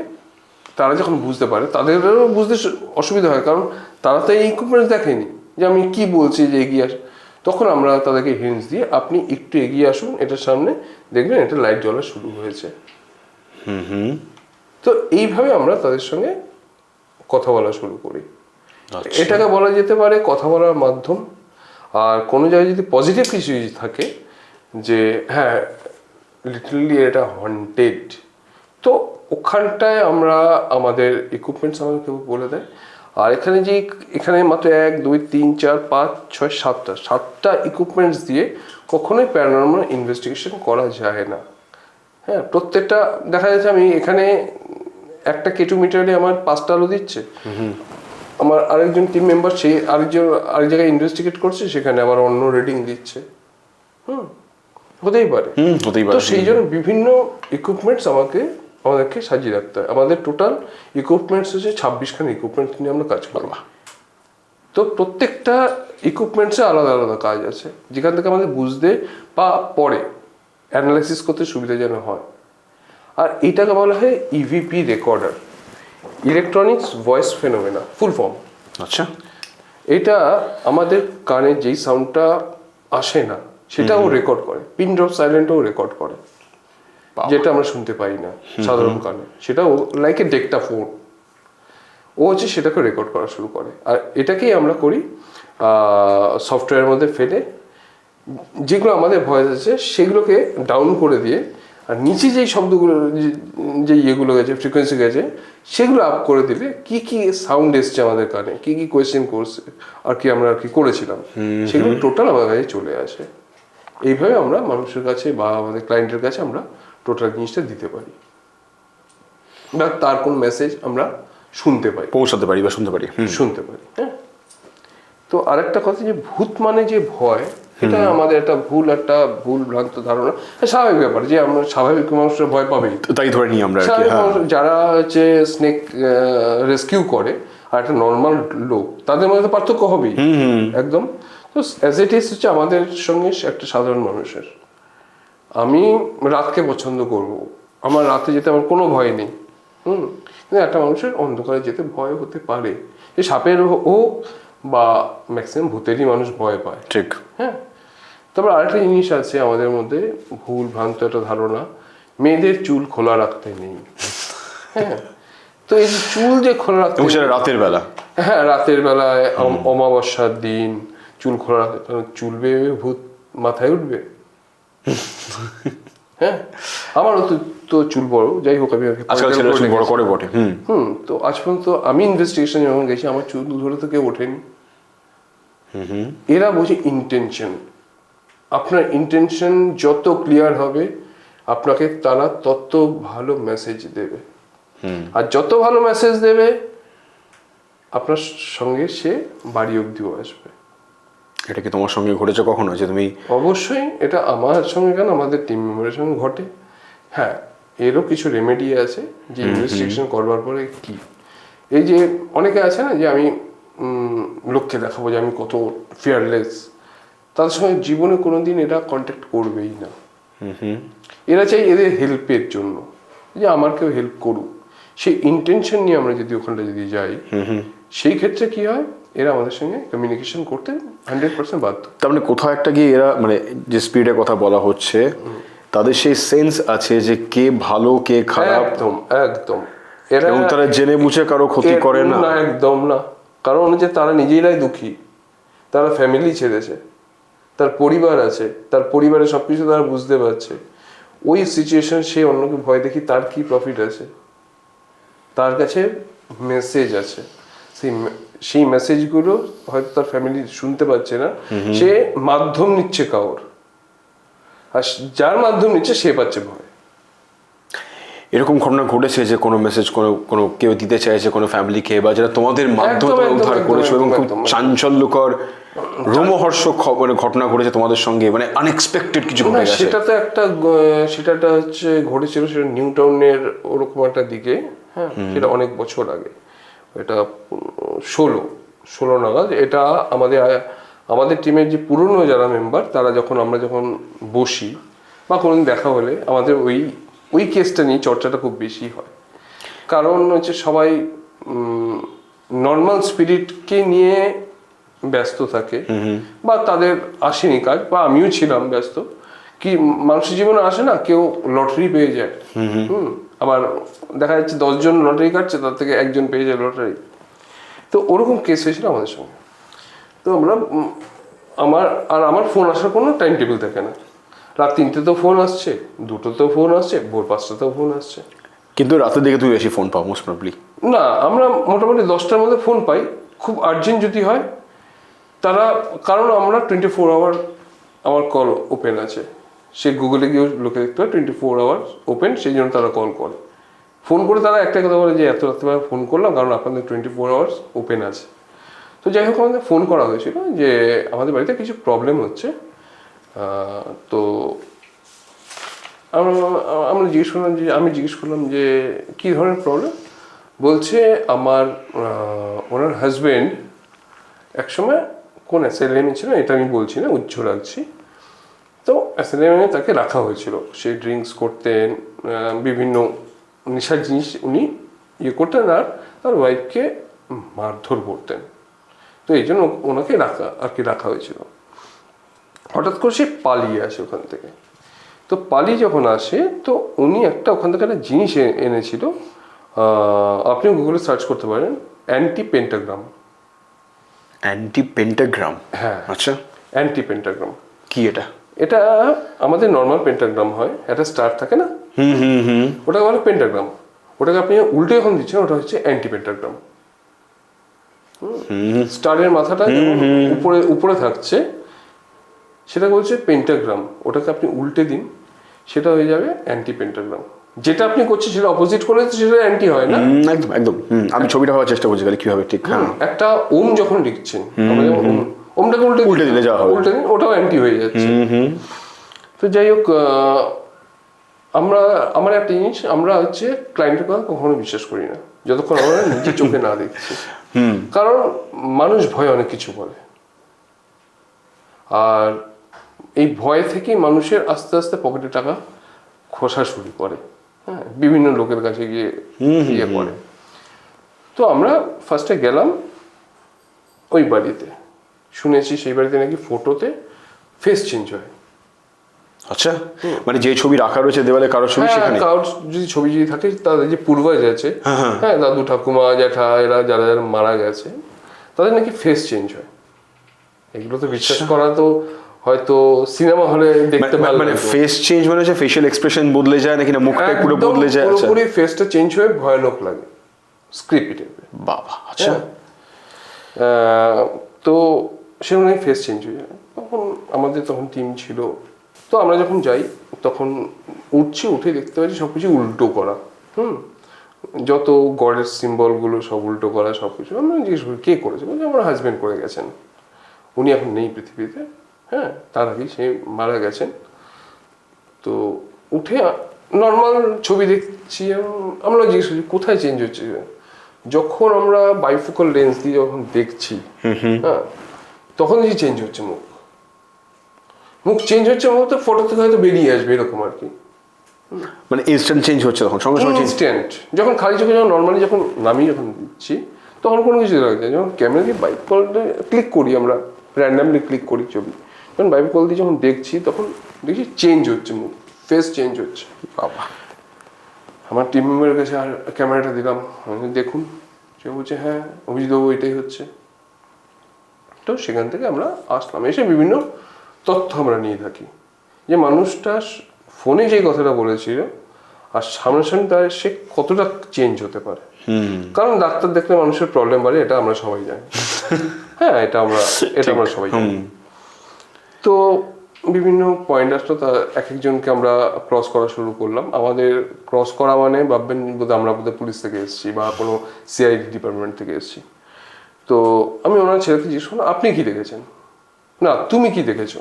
তারা যখন বুঝতে পারে, তাদেরও বুঝতে অসুবিধা হয়, কারণ তারা তো এই ইকুইপমেন্টস দেখেনি যে আমি কি বলছি যে এগিয়ে আস। তখন আমরা তাদেরকে হিন্টস দিয়ে, আপনি একটু এগিয়ে আসুন এটার সামনে, দেখবেন এটা লাইট জ্বলা শুরু হয়েছে। তো এইভাবে আমরা তাদের সঙ্গে কথা বলা শুরু করি। এটাকে বলা যেতে পারে কথা বলার মাধ্যম। আর কোনো জায়গায় যদি পজিটিভ কিছু থাকে, যে হ্যাঁ লিটারালি এটা হন্টেড, তো ওখানটায় আমরা আমাদের ইকুইপমেন্টস আমাদেরকে বলে দেয়। আর এখানে মাত্র 1 2 3 4 5 6 7টা ইকুইপমেন্টস দিয়ে কখনোই প্যারানর্মাল ইনভেস্টিগেশন করা যায় না। হ্যাঁ, প্রত্যেকটা দেখা যাচ্ছে আমি এখানে একটা কেটোমিটারে আমার 5টা আলো দিচ্ছে, আমার আরেকজন টিম মেম্বার সেই আরেক জায়গায় ইনভেস্টিগেট করছে, সেখানে আবার অন্য রিডিং দিচ্ছে। হতেই পারে। তো সেই জন্য বিভিন্ন ইকুইপমেন্টস আমাদেরকে সাজিয়ে রাখতে হয়। আমাদের টোটাল ইকুইপমেন্টস হচ্ছে 26খানা ইকুইপমেন্টস নিয়ে আমরা কাজ করি। তো প্রত্যেকটা ইকুইপমেন্টসে আলাদা আলাদা কাজ আছে, যেখান থেকে আমাদের বুঝতে বা পরে অ্যানালাইসিস করতে সুবিধা যেন হয়। আর এটাকে বলা হয় EVP recorder, electronics voice phenomena, full form. আচ্ছা, এটা আমাদের কানে যেই সাউন্ডটা আসে না সেটাও রেকর্ড করে, পিন ড্রপ সাইলেন্টও রেকর্ড করে, যেটা আমরা শুনতে পাই না সাধারণ কানে, সেটাও লাইক এ ডেক্টাফোন। ও হচ্ছে সেটাকে রেকর্ড করা শুরু করে। আর এটাকেই আমরা করি সফটওয়্যারের মধ্যে ফেলে, যেগুলো আমাদের ভয়েস আছে সেগুলোকে ডাউন করে দিয়ে, আর নিচে যেই শব্দগুলো যে ইয়েগুলো গেছে, ফ্রিকোয়েন্সি গেছে, সেগুলো আপ করে দিলে কি কি সাউন্ড এসছে আমাদের কানে, কি কি কোয়েশ্চেন করছে, আর কি আমরা আর কি করেছিলাম, সেগুলো টোটাল আমাদের কাছে চলে আসে। এইভাবে আমরা মানুষের কাছে বা আমাদের ক্লায়েন্টের কাছে আমরা টোটাল জিনিসটা দিতে পারি, বা তার কোন মেসেজ আমরা শুনতে পাই, পৌঁছাতে পারি বা শুনতে পারি। শুনতে পারি। হ্যাঁ, তো আরেকটা কথা, যে ভূত মানে যে ভয়, এটা আমাদের একটা ভুল ভ্রান্ত ধারণা। স্বাভাবিক ব্যাপার যে আমরা স্বাভাবিক মানুষরা ভয় পাবেই, তাই ধরে নিই আমরা আর কি। স্বাভাবিক হ্যাঁ, মানুষ যারা হচ্ছে স্নেক রেস্কিউ করে আর একটা নর্মাল লোক, তাদের মধ্যে তো পার্থক্য হবেই একদম। তো অ্যাজ ইট ইজ হচ্ছে আমাদের সঙ্গে একটা সাধারণ মানুষের, আমি রাতকে পছন্দ করব, আমার রাতে যেতে আমার কোনো ভয় নেই। কিন্তু একটা মানুষের অন্ধকারে যেতে ভয় হতে পারে, যে সাপের হোক বা ম্যাক্সিমাম ভূতেরই মানুষ ভয় পায়। ঠিক। হ্যাঁ, তারপর আরেকটা জিনিস আছে আমাদের মধ্যে, ভুল ভ্রান্ত একটা ধারণা, মেয়েদের চুল খোলা রাখতে নেই। হ্যাঁ, তো এই চুল যে খোলা রাখতে, এবং সেটা রাতের বেলা। হ্যাঁ, রাতের বেলায় অমাবস্যার দিন চুল খোলা রাখতে, চুল বেয়ে ভূত মাথায় উঠবে? হ্যাঁ, আমারও তো চুল বড়, যাই হোক আমি আজকাল ছেলেরা চুল বড় করে বটে। তো আজ পর্যন্ত আমি ইনভেস্টিগেশন যখন গেছি, আমার চুল ধরে তো কেউ ওঠেনি। এরা বোঝে ইন্টেনশন। আপনার ইন্টেনশন যত ক্লিয়ার হবে আপনাকে তারা তত ভালো মেসেজ দেবে, আর যত ভালো মেসেজ দেবে আপনার সঙ্গে সে বাড়ি অবধিও আসবে। এটা কি তোমার সঙ্গে ঘটেছে কখনো যে তুমি? অবশ্যই, এটা আমার সঙ্গে কেন, আমাদের টিম মেম্বারের সঙ্গে ঘটে। হ্যাঁ, এরও কিছু রেমেডি আছে যে ইনভেস্টিগেশন করবার পরে কি, এই যে অনেকে আছে না যে আমি লোককে দেখাবো যে আমি কত ফিয়ারলেস, তাদের সঙ্গে জীবনে কোনোদিন এরা কন্ট্যাক্ট করবেই না। এরা চাই এদের হেল্পের জন্য, যে আমার কেউ হেল্প করুক, সেই ইন্টেনশন নিয়ে আমরা যদি ওখানটা যদি যাই, সেই ক্ষেত্রে কি হয়, এরা আমাদের সঙ্গে কমিউনিকেশন করতে 100% বাধ্য। তার মানে কোথাও একটা গিয়ে এরা, মানে যে স্পিডের কথা বলা হচ্ছে, তাদের সেই সেন্স আছে যে কে ভালো কে খারাপ। একদম একদম। এবং তারা জেনে বুঝে কারো ক্ষতি করে না। একদম না, কারণ যে তারা নিজেরাই দুঃখী, তারা ফ্যামিলি ছেড়েছে, তার পরিবার আছে, তার পরিবারের সবকিছু তারা বুঝতে পারছে। ওই সিচুয়েশন সে অন্যকে ভয় দেখি তার কি প্রফিট আছে, তার কাছে মেসেজ আছে, সেই মেসেজগুলো হয়তো তার ফ্যামিলি শুনতে পাচ্ছে না, সে মাধ্যম নিচ্ছে কাউর, আর যার মাধ্যম নিচ্ছে সে পাচ্ছে ভয়। এরকম ঘটনা ঘটেছে যে কোনো মেসেজ কোনো কেউ দিতে চাইছে কোনো ফ্যামিলিকে, বা যেটা তোমাদের মাধ্যমে উদ্ধার করেছো এবং খুব চাঞ্চল্যকর রোমহর্ষক মানে ঘটনা ঘটেছে তোমাদের সঙ্গে, মানে আনএক্সপেক্টেড কিছু ঘটে গেছে? সেটাটা হচ্ছে ঘটেছিল সেটা নিউ টাউনের ওরকম একটা দিকে। হ্যাঁ, সেটা অনেক বছর আগে, এটা 16 নাগাদ। এটা আমাদের টিমের যে পুরনো যারা মেম্বার, তারা আমরা যখন বসি বা কোনোদিন দেখা হলে আমাদের ওই কেসটা নিয়ে চর্চাটা খুব বেশি হয়। কারণ হচ্ছে সবাই নর্মাল স্পিরিটকে নিয়ে ব্যস্ত থাকে, বা তাদের আসেনি কাজ, বা আমিও ছিলাম ব্যস্ত। কি মানুষের জীবনে আসে না, কেউ লটারি পেয়ে যায়, আবার দেখা যাচ্ছে 10 জন লটারি কাটছে, তার থেকে একজন পেয়ে যায় লটারি। তো ওরকম কেস হয়েছিল আমাদের সঙ্গে। তো আমার ফোন আসার কোনো টাইম টেবিল থাকে না। রাত 3টেতেও ফোন আসছে, 2টোতেও ফোন আসছে, ভোর 5টাতেও ফোন আসছে। কিন্তু রাতের দিকে তুমি বেশি ফোন পাও মোস্ট প্রবাবলি? না, আমরা মোটামুটি 10টার মধ্যে ফোন পাই, খুব আর্জেন্ট যদি হয়। কারণ আমরা 24 আওয়ার আমার কল ওপেন আছে, সে গুগলে গিয়ে লোকে দেখতে হয় 24 আওয়ার্স ওপেন, সেই জন্য তারা কল করে। ফোন করে তারা একটাই কথা বলে যে এত রাত্রিবেলা ফোন করলাম, কারণ আপনাদের 24 আওয়ার্স ওপেন আছে। তো যাই হোক, আমাদের ফোন করা হয়েছিল যে আমাদের বাড়িতে কিছু প্রবলেম হচ্ছে। তো আমি জিজ্ঞেস করলাম যে কী ধরনের প্রবলেম। বলছে ওনার হাজবেন্ড একসময় কোন অ্যাসাইলামে ছিল, এটা আমি বলছি না, উচ্চ রাখছি। তো অ্যাসাইলামে তাকে রাখা হয়েছিল, সে ড্রিঙ্কস করতেন, বিভিন্ন নেশার জিনিস উনি করতেন, আর তার ওয়াইফকে মারধর করতেন। তো এই জন্য ওনাকে রাখা হয়েছিল। হঠাৎ করে সে পালিয়ে আসে ওখান থেকে। তো পালিয়ে যখন আসে, তো উনি ওখান থেকে একটা জিনিস এনেছিল, আপনি গুগলে সার্চ করতে পারেন, অ্যান্টি পেন্টাগ্রাম। Anti pentagram? হ্যাঁ, আচ্ছা, অ্যান্টি পেন্টাগ্রাম কি এটা? এটা আমাদের নর্মাল পেন্টাগ্রাম হয়, একটা স্টার থাকে না, ওটাকে বলে পেন্টাগ্রাম। ওটাকে আপনি উল্টে যখন দিচ্ছেন, ওটা হচ্ছে অ্যান্টি পেন্টাগ্রাম। স্টারের মাথাটা উপরে থাকছে, সেটা বলছে পেন্টাগ্রাম। ওটাকে আপনি উল্টে দিন, সেটা হয়ে যাবে অ্যান্টি পেন্টাগ্রাম। যেটা আপনি করছেন সেটা অপোজিট করলে সেটা অ্যান্টি হয় না। একদম একদম। আমি ছবিটা হওয়ার চেষ্টা করছি কিভাবে ঠিক। একটা ওম যখন লিখছেন, ওমটাকে উল্টে দিলে যা হবে, উল্টে দিন, ওটাও অ্যান্টি হয়ে যাচ্ছে। তো যাই হোক, আমার একটা জিনিস, আমরা হচ্ছে ক্লায়েন্টের কথা কখনো বিশ্বাস করি না যতক্ষণ আমরা নিজে চোখে না দেখছি। কারণ মানুষ ভয় অনেক কিছু বলে, আর এই ভয় থেকেই মানুষের আস্তে আস্তে পকেটে টাকা খসা শুরু করে। হ্যাঁ, বিভিন্ন লোকের কাছে গিয়ে ইয়ে করে। তো আমরা ফার্স্টে গেলাম ওই বাড়িতে, শুনেছি সেই বাড়িতে নাকি ফটোতে ফেস চেঞ্জ হয়। আচ্ছা, মানে যে ছবি রাখা রয়েছে দেওয়ালে কারোর ছবি, সেখানে কারোর ছবি যদি থাকে, তাদের যে পূর্বজ আছে, হ্যাঁ, দাদু ঠাকুমা জ্যাঠা, এরা যারা যারা মারা গেছে, তাদের নাকি ফেস চেঞ্জ হয়। এগুলো তো বিশ্বাস করা তো হয়তো সিনেমা হলে দেখতে ভালো, মানে ফেস চেঞ্জ মানে হচ্ছে ফেশিয়াল এক্সপ্রেশন বদলে যায় নাকি, না মুখটা পুরো বদলে যায়? আচ্ছা, পুরোপুরি ফেসটা চেঞ্জ হয়ে ভয়ানক লাগে, স্ক্রিপ্টি টাইপের। বাবা, আচ্ছা। তো সেরকম ফেস চেঞ্জ হয়ে যায়। তখন আমাদের তখন টিম ছিল, তো আমরা যখন যাই তখন উঠে দেখতে পাচ্ছি সব কিছু উল্টো করা। যত গডের সিম্বলগুলো সব উল্টো করা, সব কিছু। আমরা জিজ্ঞেস করি কে করেছে, বলছে আমার হাজব্যান্ড করে গেছেন, উনি এখন নেই পৃথিবীতে, হ্যাঁ, তার আগেই সে মারা গেছেন। তো উঠে নর্মাল ছবি দেখছি, আমরা জিজ্ঞেস করছি কোথায় চেঞ্জ হচ্ছে। যখন আমরা বাইফোকাল লেন্স দিয়ে যখন দেখছি, হ্যাঁ, তখন দেখি চেঞ্জ হচ্ছে মুখ চেঞ্জ হচ্ছে, বলতে ফটো থেকে হয়তো বেরিয়ে আসবে এরকম আর কি। মানে ইনস্ট্যান্ট চেঞ্জ হচ্ছে তখন, সঙ্গে সঙ্গে ইনস্ট্যান্ট। যখন খালি চোখে যখন নর্মালি যখন নামিয়ে যখন দিচ্ছি তখন কোনো কিছু লাগছে, যখন ক্যামেরা দিয়ে বাইক কল ক্লিক করি, আমরা র্যান্ডামলি ক্লিক করি ছবি, যখন বাইক কল দিয়ে যখন দেখছি তখন দেখছি চেঞ্জ হচ্ছে, মুখ ফেস চেঞ্জ হচ্ছে। বাবা, আমার টিম মেম্বারের কাছে আর ক্যামেরাটা দিলাম, আমি দেখুন, সে বলছে হ্যাঁ অভিজিৎবাবু এটাই হচ্ছে। তো সেখান থেকে আমরা আসলাম, এসে বিভিন্ন তথ্য আমরা নিয়ে থাকি যে মানুষটা ফোনে যে কথাটা বলেছিল আর সামনাসামনি তার সে কতটা চেঞ্জ হতে পারে। কারণ ডাক্তার দেখলে মানুষের প্রবলেম বাড়ে, এটা আমরা সবাই জানি। হ্যাঁ, এটা আমরা সবাই জানি। তো বিভিন্ন পয়েন্ট আসলো, তা এক একজনকে আমরা ক্রস করা শুরু করলাম। আমাদের ক্রস করা মানে ভাববেন বোধহয় আমরা বোধহয় পুলিশ থেকে এসেছি বা কোনো সিআইডি ডিপার্টমেন্ট থেকে এসেছি। তো আমি ওনার ছেলেকে জিজ্ঞেস করলাম আপনি কি দেখেছেন, না তুমি কি দেখেছো।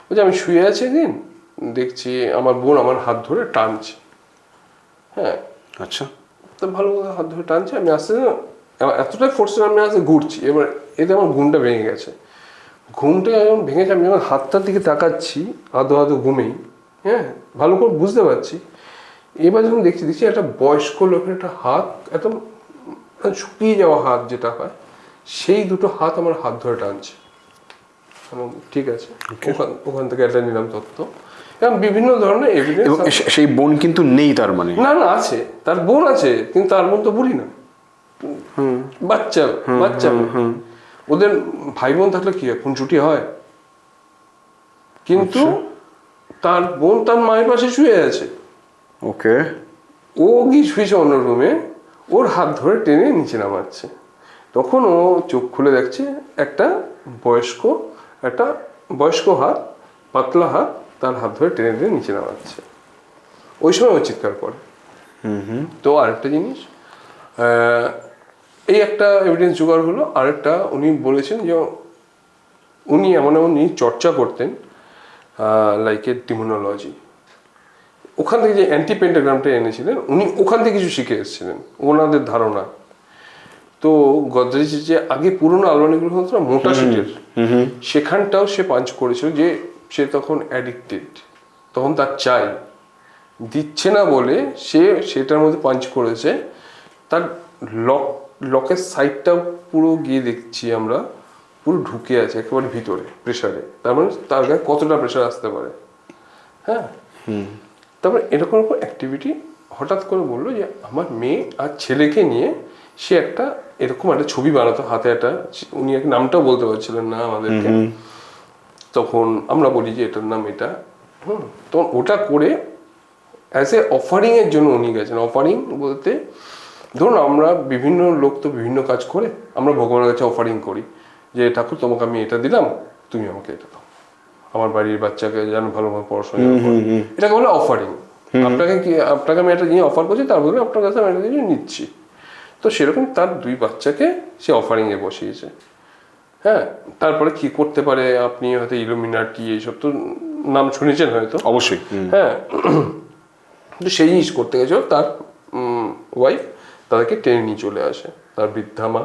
বলছি আমি শুয়ে আছি একদিন, দেখছি আমার বোন আমার হাত ধরে টানছে। হ্যাঁ, আচ্ছা, তো ভালো হাত ধরে টানছে, আমি আস্তে এতটাই ফোর্সে আমি আস্তে ঘুরছি, এবার এতে আমার ঘুমটা ভেঙে গেছে। ঘুমটা যখন ভেঙেছে, আমি যখন হাতটার দিকে তাকাচ্ছি আদো ঘুমেই, হ্যাঁ, ভালো করে বুঝতে পারছি। এবার যখন দেখছি একটা বয়স্ক লোকের একটা হাত, একদম শুকিয়ে যাওয়া হাত যেটা হয়, সেই দুটো হাত আমার হাত ধরে টানছে। ঠিক আছে, ওখান থেকে একটা নিলাম তথ্য। এবং বিভিন্ন ধরনের এভিডেন্স। সেই বোন কিন্তু নেই তার মানে? না আছে, তার বোন আছে, কিন্তু তার বোন তো বুড়ি না, বাচ্চা। ওদের ভাই বোন থাকলে কি হয়, খুনছুটি হয়, কিন্তু তার বোন তার মায়ের পাশে শুয়ে আছে। ওকে, ও গিয়ে শুয়েছে অন্য রুমে, ওর হাত ধরে টেনে নিচে নামাচ্ছে। তখন ও চোখ খুলে দেখছে একটা বয়স্ক হাত, পাতলা হাত, তার হাত ধরে টেনে টেনে নিচে নামাচ্ছে। ওই সময় ও চিৎকার করে। তো আরেকটা জিনিস, এই একটা এভিডেন্স জোগাড় হলো। আরেকটা উনি বলেছেন যে উনি এমন চর্চা করতেন লাইক এ ডিমোনোলজি। ওখান থেকে যে অ্যান্টি পেন্টাগ্রামটা এনেছিলেন উনি, ওখান থেকে কিছু শিখে এসেছিলেন ওনাদের ধারণা। তো গদরেজের যে আগে পুরোনো আলমারিগুলো হতো না মোটা শিটের, সেখানটাও সে পাঞ্চ করেছিল, যে সে তখন অ্যাডিক্টেড, তখন তার চাই দিচ্ছে না বলে সে সেটার মধ্যে পাঞ্চ করেছে। তার লকের সাইডটাও পুরো গিয়ে দেখছি আমরা, পুরো ঢুকে আছে একেবারে ভিতরে প্রেসারে। তার মানে তার গায়ে কতটা প্রেসার আসতে পারে। হ্যাঁ, তারপরে এরকম অ্যাক্টিভিটি হঠাৎ করে বললো যে আমার মেয়ে আর ছেলেকে নিয়ে সে এরকম একটা ছবি বানাতো হাতে একটা, উনি এক নামটাও বলতে পারছিলেন না আমাদেরকে। তখন আমরা বলি যে এটার নাম এটা। তখন ওটা করে অ্যাজ এ অফারিং এর জন্য উনি গেছেন। অফারিং বলতে ধরুন আমরা বিভিন্ন লোক তো বিভিন্ন কাজ করে, আমরা ভগবানের কাছে অফারিং করি যে ঠাকুর তোমাকে আমি এটা দিলাম, তুমি আমাকে এটা দাও, আমার বাড়ির বাচ্চাকে যেন ভালোভাবে পড়াশোনা করে, এটাকে বলে অফারিং। আপনাকে আমি একটা জিনিস অফার করছি, তার বদলে আপনার কাছে আমি একটা জিনিস নিচ্ছি। তো সেরকম তার 2 বাচ্চাকে সে অফারিং এ বসিয়েছে। হ্যাঁ, তারপরে কি করতে পারে, আপনি হয়তো ইলুমিনাটি এইসব তো নাম শুনেছেন হয়তো, অবশ্যই। হ্যাঁ, তো সেই জিনিস করতে গেছিল। তার ওয়াইফ তাদেরকে টেনে নিয়ে চলে আসে তার বৃদ্ধা মা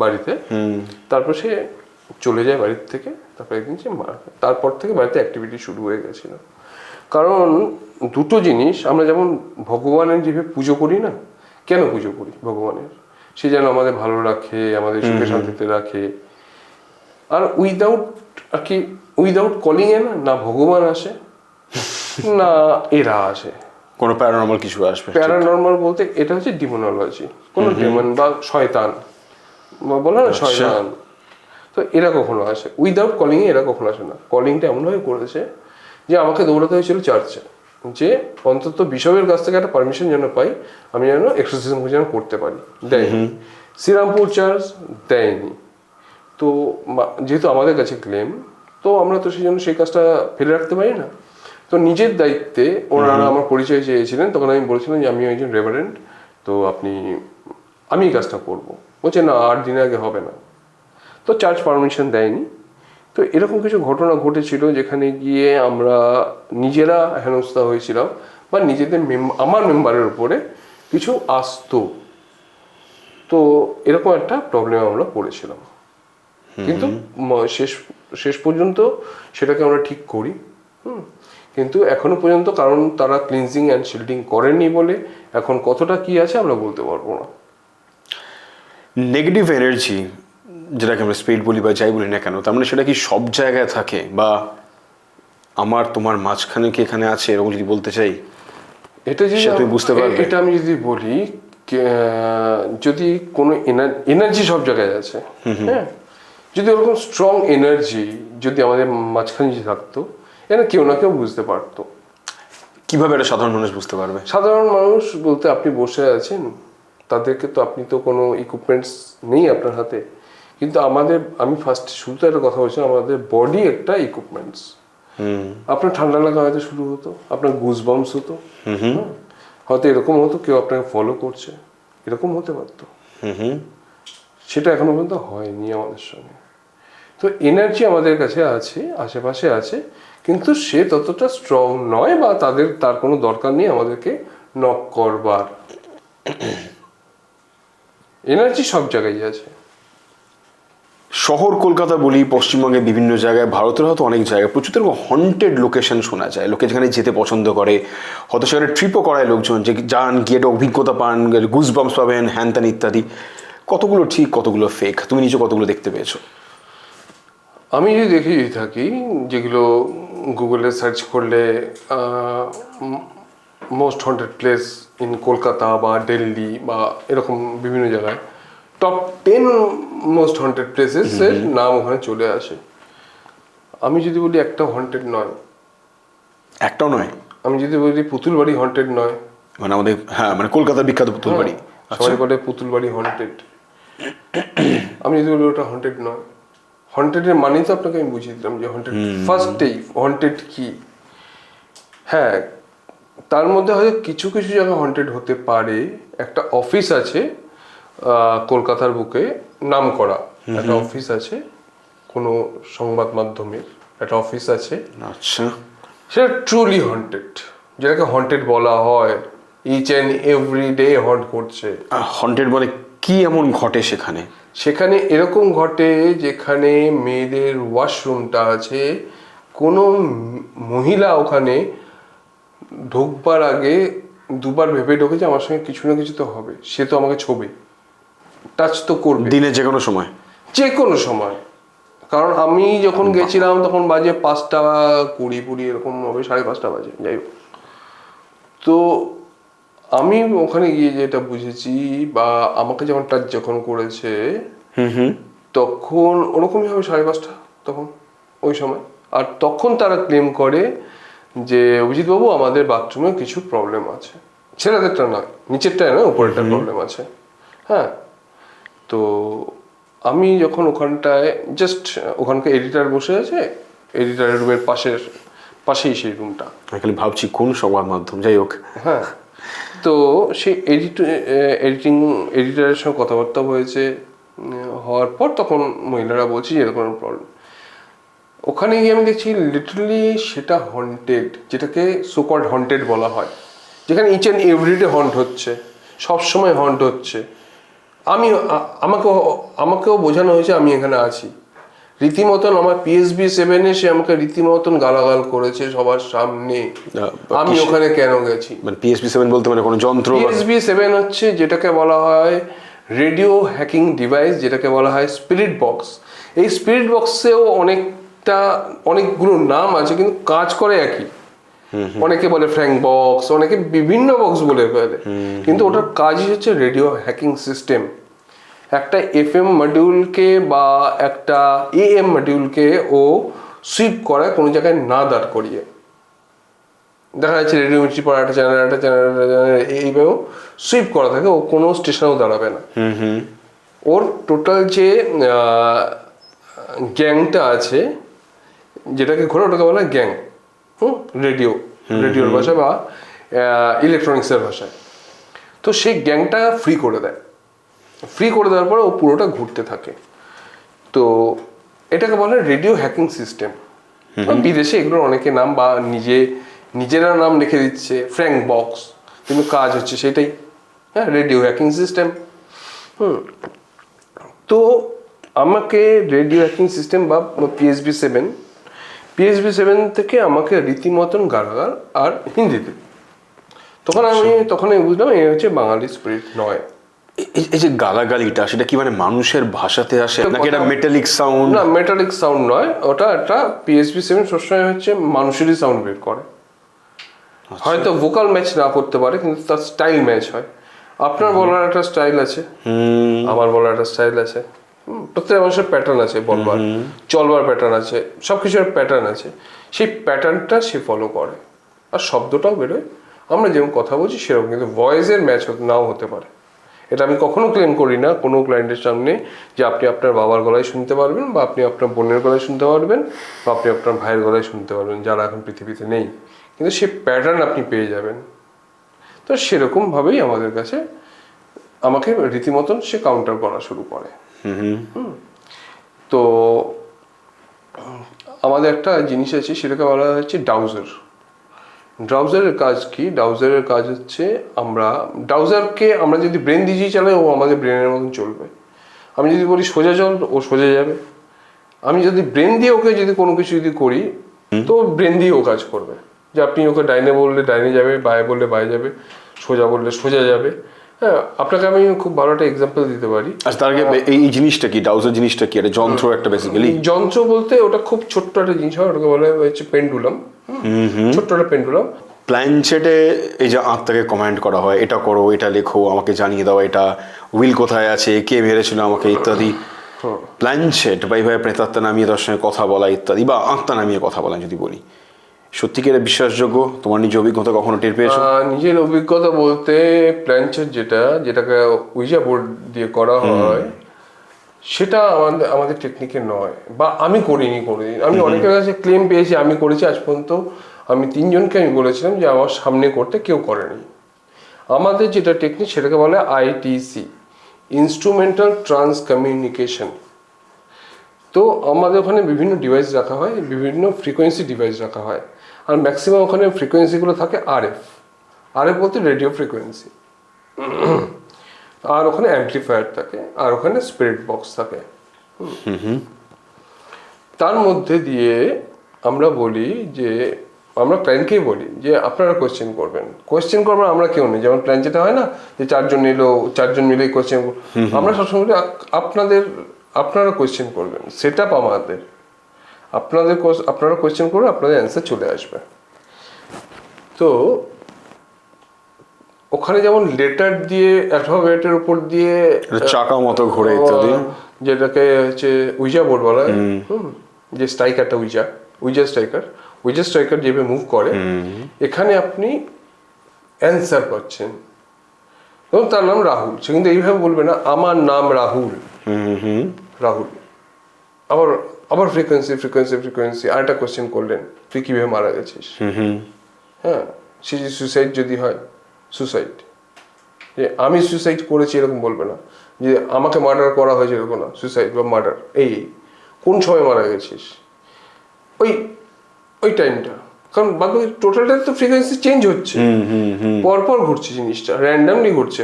বাড়িতে। তারপর সে চলে যায় বাড়ির থেকে। তারপর একদিন সে মারা যায়। তারপর থেকে বাড়িতে অ্যাক্টিভিটি শুরু হয়ে গেছিল। কারণ দুটো জিনিস, আমরা যেমন ভগবানের যেভাবে পুজো করি না, কেন পুজো করি ভগবানের, সে যেন আমাদের ভালো রাখে, আমাদের সুখে শান্তিতে রাখে। আর উইদাউট কলিং এ না ভগবান আসে না এরা আসে, কোনো প্যারানর্মাল কিছু আসবে। প্যারানর্মাল বলতে এটা হচ্ছে ডিমোনোলজি, কোনো ডেমন বা শয়তান বলে না, শয়তান। তো এরা কখনো আসে উইদাউট কলিং এ, এরা কখনো আসে না। কলিংটা এমনভাবে করেছে যে আমাকে দৌড়াতে হয়েছিল চার্চে, যে অন্তত বিশপের কাছ থেকে একটা পারমিশন যেন পাই, আমি যেন এক্সারসাইজ যেন করতে পারি। দেয়নি। শ্রীরামপুর চার্চ দেয়নি। তো যেহেতু আমাদের কাছে ক্লেম, তো আমরা তো সেই জন্য সেই কাজটা ফেলে রাখতে পারি না। তো নিজের দায়িত্বে ওনারা আমার পরিচয় চেয়েছিলেন, তখন আমি বলেছিলাম যে আমি একজন রেভারেন্ড, তো আমি এই কাজটা করবো। বলছে না, 8 দিনের আগে হবে না। তো চার্চ পারমিশন দেয়নি। তো এরকম কিছু ঘটনা ঘটেছিল যেখানে গিয়ে আমরা নিজেরা হেনস্থা হয়েছিলাম, বা নিজেদের আমার মেম্বারের উপরে কিছু আসতো। তো এরকম একটা প্রবলেমে আমরা পড়েছিলাম, কিন্তু শেষ শেষ পর্যন্ত সেটাকে আমরা ঠিক করি। কিন্তু এখনো পর্যন্ত, কারণ তারা ক্লিনজিং অ্যান্ড শিল্ডিং করেনি বলে এখন কতটা কি আছে আমরা বলতে পারবো না। নেগেটিভ এনার্জি যেটাকে আমরা স্পিরিট বলি বা যাই বলি না কেন, তার মানে সেটা কি সব জায়গায় থাকে, বা আমার তোমার মাঝখানে কি এখানে আছে, এরকম যদি বলতে চাই, এটা যদি তুমি বুঝতে পারবে? এটা আমি যদি বলি, যদি কোনো এনার্জি সব জায়গায় আছে, হ্যাঁ, যদি ওরকম স্ট্রং এনার্জি যদি আমাদের মাঝখানে থাকতো, এটা কেউ না কেউ বুঝতে পারতো। কিভাবে একটা সাধারণ মানুষ বুঝতে পারবে? সাধারণ মানুষ বলতে, আপনি বসে আছেন, তাদেরকে তো আপনি তো কোনো ইকুইপমেন্টস নেই আপনার হাতে, কিন্তু আমি ফার্স্ট শুরুতে একটা কথা বলছিলাম, আমাদের বডি একটা ইকুইপমেন্টস। আপনার ঠান্ডা লাগা হয়তো শুরু হতো, আপনার গুজবাম্পস হতো, হয়তো এরকম হতো কেউ আপনাকে ফলো করছে, এরকম হতে পারতো। সেটা এখনো পর্যন্ত হয়নি আমাদের সঙ্গে। তো এনার্জি আমাদের কাছে আছে, আশেপাশে আছে, কিন্তু সে ততটা স্ট্রং নয়, বা তার কোনো দরকার নেই আমাদেরকে নক করবার। এনার্জি সব জায়গায় আছে। শহর কলকাতা বলি, পশ্চিমবঙ্গের বিভিন্ন জায়গায়, ভারতের হয়তো অনেক জায়গায় প্রচুর এরকম হন্টেড লোকেশন শোনা যায়। লোকে যেখানে যেতে পছন্দ করে, হয়তো সেখানে ট্রিপও করায় লোকজন, যে যান, গিয়ে একটা অভিজ্ঞতা পান, গুজবাম্পস পাবেন, হ্যান ত্যান ইত্যাদি। কতগুলো ঠিক, কতগুলো ফেক, তুমি নিজে কতগুলো দেখতে পেয়েছো? আমি যদি দেখি থাকি, যেগুলো গুগলে সার্চ করলে most haunted place in Kolkata বা দিল্লি বা এরকম বিভিন্ন জায়গায় টপ 10 মোস্ট হন্টেড প্লেসেসের নাম ওখানে চলে আসে। আমি যদি বলি একটা হন্টেড নয়। একটাও নয়? আমি যদি বলি পুতুল বাড়ি হন্টেড নয়। মানে আমাদের, হ্যাঁ, মানে কলকাতার বিখ্যাত পুতুল বাড়ি। সবাই বলে পুতুল বাড়ি হন্টেড। আমি যদি বলি ওটা হন্টেড নয়। হন্টেডের মানেই তো আপনাকে আমি বুঝিয়ে দিলাম যে হন্টেড ফার্স্টেই হন্টেড কি। হ্যাঁ, তার মধ্যে হয়তো কিছু কিছু জায়গা হন্টেড হতে পারে। একটা অফিস আছে কলকাতার বুকে, নাম করা একটা অফিস আছে, কোনো সংবাদ মাধ্যমের একটা অফিস আছে। আচ্ছা। সেটা ট্রুলি হন্টেড, যেটাকে হন্টেড বলা হয়। ইচ অ্যান্ড এভরি ডে হন্ট করছে। হন্টেড মানে কি এমন ঘটে সেখানে? সেখানে এরকম ঘটে, যেখানে মেয়েদের ওয়াশরুমটা আছে, কোনো মহিলা ওখানে ঢুকবার আগে দুবার ভেবে ঢুকেছে আমার সঙ্গে কিছু না কিছু তো হবে, সে তো আমাকে ছবি টাচ তো করবে, দিনে যে কোনো সময়? যে কোনো সময়। কারণ আমি যখন গেছিলাম তখন বাজে 5:20 এরকম হবে, 5:30 বাজে, যাই হোক। তো আমি ওখানে গিয়ে যেটা বুঝেছি, বা আমাকে যখন টাচ যখন করেছে, তখন ওরকমই হবে 5:30 তখন, ওই সময়। আর তখন তারা ক্লেম করে যে অভিজিৎবাবু, আমাদের বাথরুমে কিছু প্রবলেম আছে, ছেলেদেরটা নয়, নিচেরটায় নয়, উপরেরটা প্রবলেম আছে। হ্যাঁ, তো আমি যখন ওখানটায় জাস্ট, ওখানকার এডিটার বসে আছে, এডিটারের রুমের পাশেই সেই রুমটা। খালি ভাবছি কোন সংবাদ মাধ্যম, যাই হোক। হ্যাঁ, তো সেই এডিটারের সঙ্গে কথাবার্তা হয়েছে, হওয়ার পর তখন মহিলারা বলছে যে এরকম প্রবলেম। ওখানে গিয়ে আমি দেখছি লিটারালি সেটা হন্টেড, যেটাকে সোকল্ড হন্টেড বলা হয়, যেখানে ইচ অ্যান্ড এভরিডে হন্ট হচ্ছে, সবসময় হন্ট হচ্ছে। আমাকেও বোঝানো হয়েছে আমি এখানে আছি, রীতিমতন আমার PSB 7 সে আমাকে রীতিমতন গালাগাল করেছে সবার সামনে, আমি ওখানে কেন গেছি। মানে PSB 7 বলতে মানে কোনো যন্ত্র? PSB 7 হচ্ছে যেটাকে বলা হয় রেডিও হ্যাকিং ডিভাইস, যেটাকে বলা হয় স্পিরিট বক্স। এই স্পিরিট বক্সেও অনেকগুলো নাম আছে, কিন্তু কাজ করে একই। অনেকে বলে ফ্র্যাঙ্ক বক্স, অনেকে বিভিন্ন বক্স বলে ফেলে, কিন্তু ওটার কাজই হচ্ছে রেডিও হ্যাকিং সিস্টেম। একটা FM মডিউলকে বা একটা AM মডিউলকে ও সুইপ করায় কোনো জায়গায় না দাঁড় করিয়ে। দেখা যাচ্ছে রেডিও মির্চি পর একটা চ্যানেল এইভাবেও সুইপ করা থাকে, ও কোনো স্টেশনেও দাঁড়াবে না। ওর টোটাল যে গ্যাংটা আছে, যেটাকে ঘোরে ওটাকে বলা হয় গ্যাং। রেডিওর ভাষা বা ইলেকট্রনিক্সের ভাষায়। তো সেই গ্যাংটা ফ্রি করে দেয়, ফ্রি করে দেওয়ার পরে ও পুরোটা ঘুরতে থাকে। তো এটাকে বলে রেডিও হ্যাকিং সিস্টেম। বিদেশে এগুলোর অনেকে নাম বা নিজেরা নাম লিখে দিচ্ছে ফ্র্যাঙ্ক বক্স, কিন্তু কাজ হচ্ছে সেটাই, হ্যাঁ, রেডিও হ্যাকিং সিস্টেম। তো আমাকে রেডিও হ্যাকিং সিস্টেম বা PSB 7 থেকে আমাকে রীতিমতন গালাগাল আর হিন্দিতে। তখন আমি বুঝলাম এই হচ্ছে বাঙালি স্পিরিট নয়। এই যে গালাগালিটা, সেটা কি মানে মানুষের ভাষাতে আসে নাকি এটা মেটালিক সাউন্ড? না, মেটালিক সাউন্ড নয়, ওটা একটা PSB 7 সবসময় হচ্ছে মানুষেরই সাউন্ড বের করে। হয়তো ভোকাল ম্যাচ না করতে পারে, কিন্তু তার স্টাইল ম্যাচ হয়। আপনার বলার একটা স্টাইল আছে, আমার বলার একটা স্টাইল আছে, প্রত্যেক মানুষের প্যাটার্ন আছে, বলবার চলবার প্যাটার্ন আছে, সবকিছুর প্যাটার্ন আছে। সেই প্যাটার্নটা সে ফলো করে, আর শব্দটাও বেরোয়। আমরা যেরকম কথা বলছি সেরকম, কিন্তু ভয়েসের ম্যাচ নাও হতে পারে। এটা আমি কখনো ক্লেম করি না কোনো ক্লায়েন্টের সামনে যে আপনি আপনার বাবার গলায় শুনতে পারবেন, বা আপনি আপনার বোনের গলায় শুনতে পারবেন, বা আপনি আপনার ভাইয়ের গলায় শুনতে পারবেন, যারা এখন পৃথিবীতে নেই, কিন্তু সে প্যাটার্ন আপনি পেয়ে যাবেন। তো সেরকমভাবেই আমাদের কাছে আমাকে রীতিমতন সে কাউন্টার করা শুরু করে। তো আমাদের একটা জিনিস আছে, সেটাকে বলা হচ্ছে ডাউজার। ডাউজারের কাজ কি? ডাউজারের কাজ হচ্ছে ডাউজারকে আমরা যদি ব্রেন দিয়ে চালাই, ও আমাদের ব্রেনের মতন চলবে। আমি যদি বলি সোজা চল, ও সোজা যাবে। আমি যদি ব্রেন দিয়ে ওকে যদি কোনো কিছু যদি করি, তো ব্রেন দিয়ে ও কাজ করবে। যে আপনি ওকে ডাইনে বললে ডাইনে যাবে, বায়ে বললে বায়ে যাবে, সোজা বললে সোজা যাবে। হ্যাঁ, আপনাকে আমি খুব ভালো একটা এক্সাম্পল দিতে পারি। আচ্ছা, তার আগে এই জিনিসটা কি, ডাউজার জিনিসটা কি? এটা যন্ত্র একটা বেসিক্যালি? যন্ত্র বলতে ওটা খুব ছোট্ট একটা জিনিস হয়, ওটাকে বলা হচ্ছে পেন্ডুলাম। ছোট্ট একটা পেন্ডুলাম। প্ল্যানচেটে এই যে আত্মাকে কমান্ড করা হয়, এটা করো, এটা লেখো, আমাকে জানিয়ে দাও এটা উইল কোথায় আছে, কে মেরেছিল আমাকে, ইত্যাদি। প্ল্যানচেট বা এইভাবে প্রেতাত্মা নামিয়ে তার সঙ্গে কথা বলা ইত্যাদি, বা আত্মা নামিয়ে কথা বলা যদি বলি, সত্যিকার বিশ্বাসযোগ্য? তোমার নিজের অভিজ্ঞতা কখনো টের পেয়েছো? নিজের অভিজ্ঞতা বলতে প্ল্যানচেট যেটাকে উইজা বোর্ড দিয়ে করা হয়, সেটা আমাদের টেকনিকে নয়, বা আমি করিনি কোনোদিন। আমি অনেকের কাছে ক্লেম পেয়েছি আমি করেছি, আজ পর্যন্ত আমি 3 জনকে আমি বলেছিলাম যে আমার সামনে করতে, কেউ করেনি। আমাদের যেটা টেকনিক সেটাকে বলে ITC, ইনস্ট্রুমেন্টাল ট্রান্স কমিউনিকেশন। তো আমাদের ওখানে বিভিন্ন ডিভাইস রাখা হয়, বিভিন্ন ফ্রিকোয়েন্সি ডিভাইস রাখা হয়, আর ম্যাক্সিমাম ওখানে ফ্রিকোয়েন্সিগুলো থাকে RF বলতে রেডিও ফ্রিকোয়েন্সি। আর ওখানে অ্যাম্পলিফায়ার থাকে, আর ওখানে স্পিরিট বক্স থাকে। তার মধ্যে দিয়ে আমরা বলি যে, আমরা ক্লায়েন্টকেই বলি যে আপনারা কোয়েশ্চেন করবেন। আমরা কেউ নেই, যেমন প্ল্যান যেটা হয় না যে 4 জন এলো, 4 জন মিলে কোয়েশ্চেন। আমরা সবসময় বলি আপনারা কোয়েশ্চেন করবেন, সেট আপ আমাদের, আপনারা কোয়েশ্চেন করবেন, আপনাদের অ্যান্সার চলে আসবে। তো ওখানে যেমন লেটার দিয়ে অ্যালফাবেটের উপর দিয়ে চাকা মতো ঘোরে ইত্যাদি, যেটাকে হচ্ছে উইজা বোর্ড বলা হয়, যে স্ট্রাইকারটা উইজা স্ট্রাইকার যেভাবে মুভ করে, এখানে আপনি অ্যান্সার পাচ্ছেন। এবং তার নাম রাহুল, সে কিন্তু এইভাবে বলবে না আমার নাম রাহুল। আবার ফ্রিকোয়েন্সি আরেকটা কোয়েশ্চেন করলেন, তুই কিভাবে মারা গেছিস। হ্যাঁ, সে যে সুসাইড যদি হয়, সুসাইড, যে আমি সুসাইড করেছি এরকম বলবে না, যে আমাকে মার্ডার করা হয়েছে এরকম না, সুসাইড বা মার্ডার। কোন সময় মারা গেছিস, ওই টাইমটা। কারণ বাদ বাকি টোটালটা তো ফ্রিকোয়েন্সি চেঞ্জ হচ্ছে, পরপর ঘুরছে জিনিসটা, র্যান্ডামলি ঘুরছে।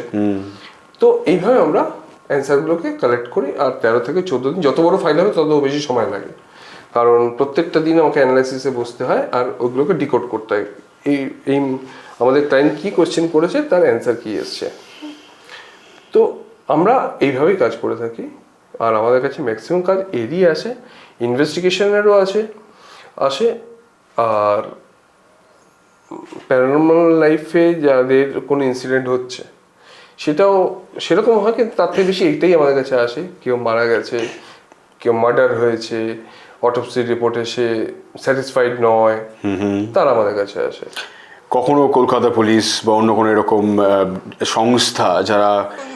তো এইভাবে আমরা অ্যান্সারগুলোকে কালেক্ট করি, আর 13 থেকে 14 দিন, যত বড় ফাইল হবে তত বেশি সময় লাগে, কারণ প্রত্যেকটা দিন আমাকে অ্যানালাইসিসে বসতে হয় আর ওইগুলোকে ডিকোড করতে হয়। এই আমাদের ক্লায়েন্ট কী কোয়েশ্চেন করেছে, তার অ্যান্সার কী এসছে। তো আমরা এইভাবেই কাজ করে থাকি। আর আমাদের কাছে ম্যাক্সিমাম কাজ এরই আসে, ইনভেস্টিগেশনেরও আসে। আর প্যারানর্মাল লাইফে যাদের কোনো ইনসিডেন্ট হচ্ছে সেটাও সেরকম হয়, কিন্তু তার থেকে বেশি এইটাই আমাদের কাছে আসে। কেউ মারা গেছে, কেউ মার্ডার হয়েছে, অটোপসি রিপোর্টে সে স্যাটিসফাইড নয়, তারা আমাদের কাছে আসে। কখনো কলকাতা পুলিশ বা অন্য কোনো এরকম সংস্থা যারা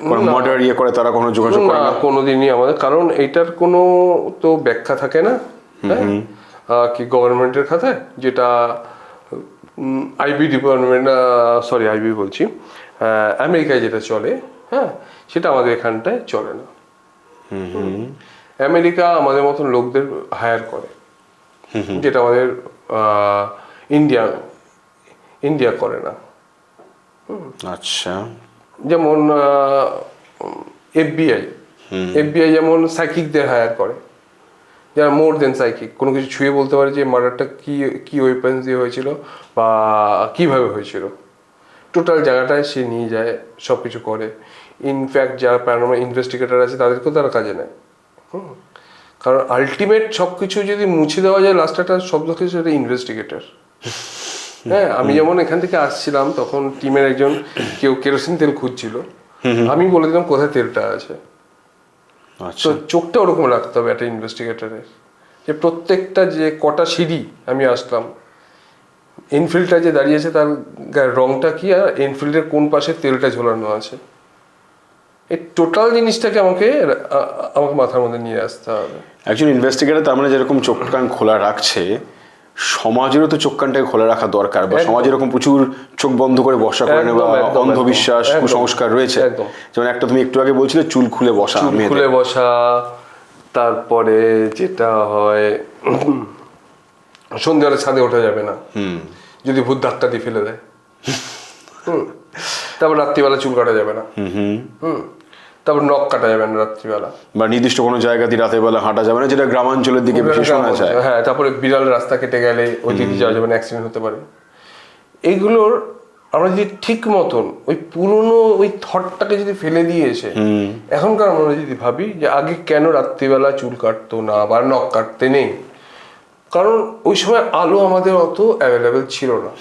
কোনো মার্ডার ইয়ে করে তারা কোনো যোগাযোগ করে না না? কোনোদিনই আমাদের, কারণ এইটার কোনো তো ব্যাখ্যা থাকে না, হ্যাঁ কি গভর্নমেন্টের খাতায়, যেটা আইবি ডিপার্টমেন্ট, সরি আইবি বলছি, আমেরিকায় যেটা চলে, হ্যাঁ সেটা আমাদের এখানটায় চলে না। আমেরিকা আমাদের মতন লোকদের হায়ার করে, যেটা আমাদের ইন্ডিয়া ইন্ডিয়া করে না। আচ্ছা, যেমন এফবিআই যেমন সাইকিকদের হায়ার করে, যারা মোর দেন সাইকিক, কোনো কিছু ছুঁয়ে বলতে পারে যে মার্ডারটা কি কি ওয়েপন্স দিয়ে হয়েছিল বা কিভাবে হয়েছিল, টোটাল জায়গাটায় সে নিয়ে যায়, সব কিছু করে। ইনফ্যাক্ট যারা প্যারানর্মাল ইনভেস্টিগেটর আছে তাদেরকেও তারা কাজে নেয়। কারণ আলটিমেট সব কিছু যদি মুছে দেওয়া যায়, লাস্ট একটা শব্দ কিছু একটা ইনভেস্টিগেটর। হ্যাঁ, আমি যেমন এখান থেকে আসছিলাম তখন টিমের একজন কেউ কেরোসিন তেল খুঁজছিল, আমি বলে দিলাম কোথায় তেলটা আছে। আচ্ছা, তো চোখটা ওরকম রাখতে হবে একটা ইনভেস্টিগেটরের, যে প্রত্যেকটা যে কটা সিঁড়ি আমি আসলাম, এনফিল্ডটা যে দাঁড়িয়েছে তার গায়ের রংটা কি, আর এনফিল্ডের কোন পাশে তেলটা ঝোলানো আছে, এই টোটাল জিনিসটাকে আমাকে মাথার মধ্যে নিয়ে আসতে হবে। একজন ইনভেস্টিগেটর তার মানে যেরকম চোখ কান খোলা রাখছে, সমাজেরও তো চোখ কানটাকে খোলা রাখা দরকার। বা সমাজে এরকম প্রচুর চোখ বন্ধ করে বসা করে নেওয়া অন্ধবিশ্বাস, কুসংস্কার রয়েছে। যেমন একটা তুমি একটু আগে বলছিলে চুল খুলে বসা, খুলে বসা, তারপরে যেটা হয় সন্ধ্যাবেলা ছাদে ওঠা যাবে না, যদি ভূত ধাক্কা দিয়ে ফেলে দেয়। তারপর রাত্রিবেলা চুল কাটা যাবে না, তারপর নখ কাটা যাবে না রাত্রিবেলা, বা নির্দিষ্ট কোনো জায়গা দিয়ে রাতের বেলা হাঁটা যাবে না, যেটা গ্রামাঞ্চলের দিকে বেশি শোনা যায়। হ্যাঁ, তারপরে বিড়াল রাস্তা কেটে গেলে ওই দিকে যাওয়া যাবে না, অ্যাক্সিডেন্ট হতে পারে। এইগুলোর আমরা যদি ঠিক মতন ওই পুরনো ওই থটটাকে যদি ফেলে দিয়ে এসে এখনকার আমরা যদি ভাবি যে আগে কেন রাত্রিবেলা চুল কাটতো না বা নখ কাটতে নেই, কারণ ওই সময় আলো আমাদের অত অ্যাভেলেবেল ছিল না,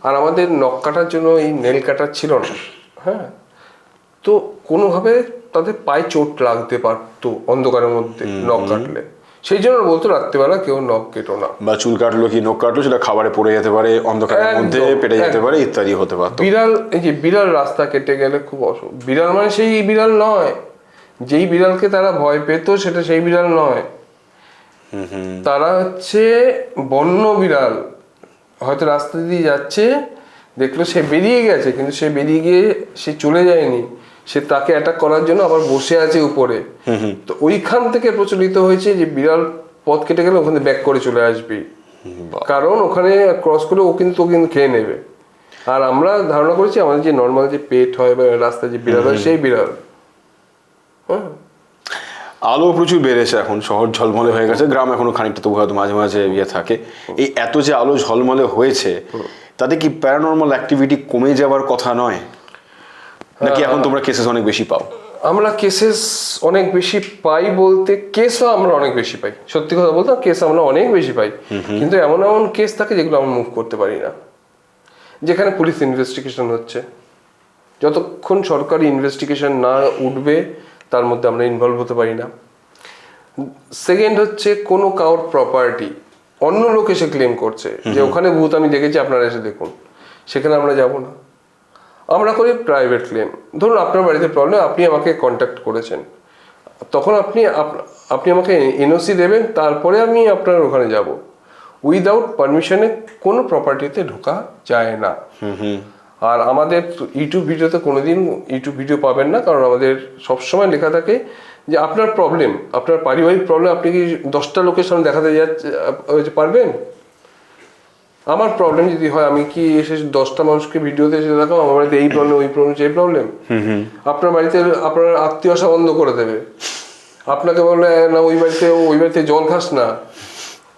আর আমাদের নখ কাটার জন্য এই নেল কাটার ছিল না। হ্যাঁ, তো কোনোভাবে তাদের পায়ে চোট লাগতে পারতো অন্ধকারের মধ্যে নখ কাটলে, সেই জন্য বলতো রাত্রিবেলা কেউ নখ কেটো না। বা চুল কাটলো কি নখ কাটলো সেটা খাবারে পড়ে যেতে পারে, অন্ধকারের মধ্যে পেটে যেতে পারে, ইত্যাদি হতে পারতো। বিড়াল, এই যে বিড়াল রাস্তা কেটে গেলে খুব বিড়াল মানে সেই বিড়াল নয়, যেই বিড়ালকে তারা ভয় পেত সেটা সেই বিড়াল নয়, তারা হচ্ছে বন্য বিড়াল। হয়তো রাস্তা দিয়ে যাচ্ছে, দেখলো সে বেরিয়ে গেছে, কিন্তু সে বেরিয়ে গিয়ে সে চলে যায়নি, সে তাকে অ্যাটাক করার জন্য আবার বসে আছে উপরে। তো ওইখান থেকে প্রচলিত হয়েছে যে বিড়াল পথ কেটে গেলে ওখানে ব্যাক করে চলে আসবি, কারণ ওখানে ক্রস করে ও কিন্তু খেয়ে নেবে। আর আমরা ধারণা করেছি আমাদের যে নর্মাল যে পেট হয় বা রাস্তায় যে বিড়াল হয় সেই বিড়াল। হ্যাঁ, আলো প্রচুর বেড়েছে এখন, শহর ঝলমলে হয়ে গেছে, গ্রাম এখনো খানিকটা তবু হয়তো মাঝে মাঝে ইয়ে থাকে। এই এত যে আলো ঝলমলে হয়েছে তাতে কি প্যারানর্মাল অ্যাক্টিভিটি কমে যাওয়ার কথা নয়, নাকি এখন তোমরা কেসেস অনেক বেশি পাও? আমরা কেসেস অনেক বেশি পাই বলতে, কেসও আমরা অনেক বেশি পাই, সত্যি কথা বলতে কেস আমরা অনেক বেশি পাই, কিন্তু এমন এমন কেস থাকে যেগুলো আমরা মুভ করতে পারি না, যেখানে পুলিশ ইনভেস্টিগেশন হচ্ছে। যতক্ষণ সরকারি ইনভেস্টিগেশন না উঠবে তার মধ্যে আমরা ইনভলভ হতে পারি না। সেকেন্ড হচ্ছে কোনো কারোর প্রপার্টি অন্য লোক এসে ক্লেম করছে যে ওখানে ভূত আমি দেখেছি, আপনারা এসে দেখুন, সেখানে আমরা যাব না। আমরা করি প্রাইভেট ক্লেম। ধরুন আপনার বাড়িতে প্রবলেম, আপনি আমাকে কন্ট্যাক্ট করেছেন, তখন আপনি আমাকে এনওসি দেবেন, তারপরে আমি আপনার ওখানে যাব। উইদাউট পারমিশনে কোনো প্রপার্টিতে ঢোকা যায় না। আর আমাদের ইউটিউব ভিডিওতে কোনোদিন ইউটিউব ভিডিও পাবেন না, কারণ আমাদের সবসময় লেখা থাকে যে আপনার প্রবলেম, আপনার পারিবারিক প্রবলেম আপনি কি 10টা লোকের সামনে দেখাতে পারবেন? আমার প্রবলেম যদি হয়, আমি কি এসে 10টা মানুষকে ভিডিওতে এসে দেখাবো আমার বাড়িতে এই প্রবলেম, ওই প্রবলেম, সেই প্রবলেম? আপনার বাড়িতে আপনার আত্মীয় আসা বন্ধ করে দেবে, আপনাকে বললে না ওই বাড়িতে জল খাস না,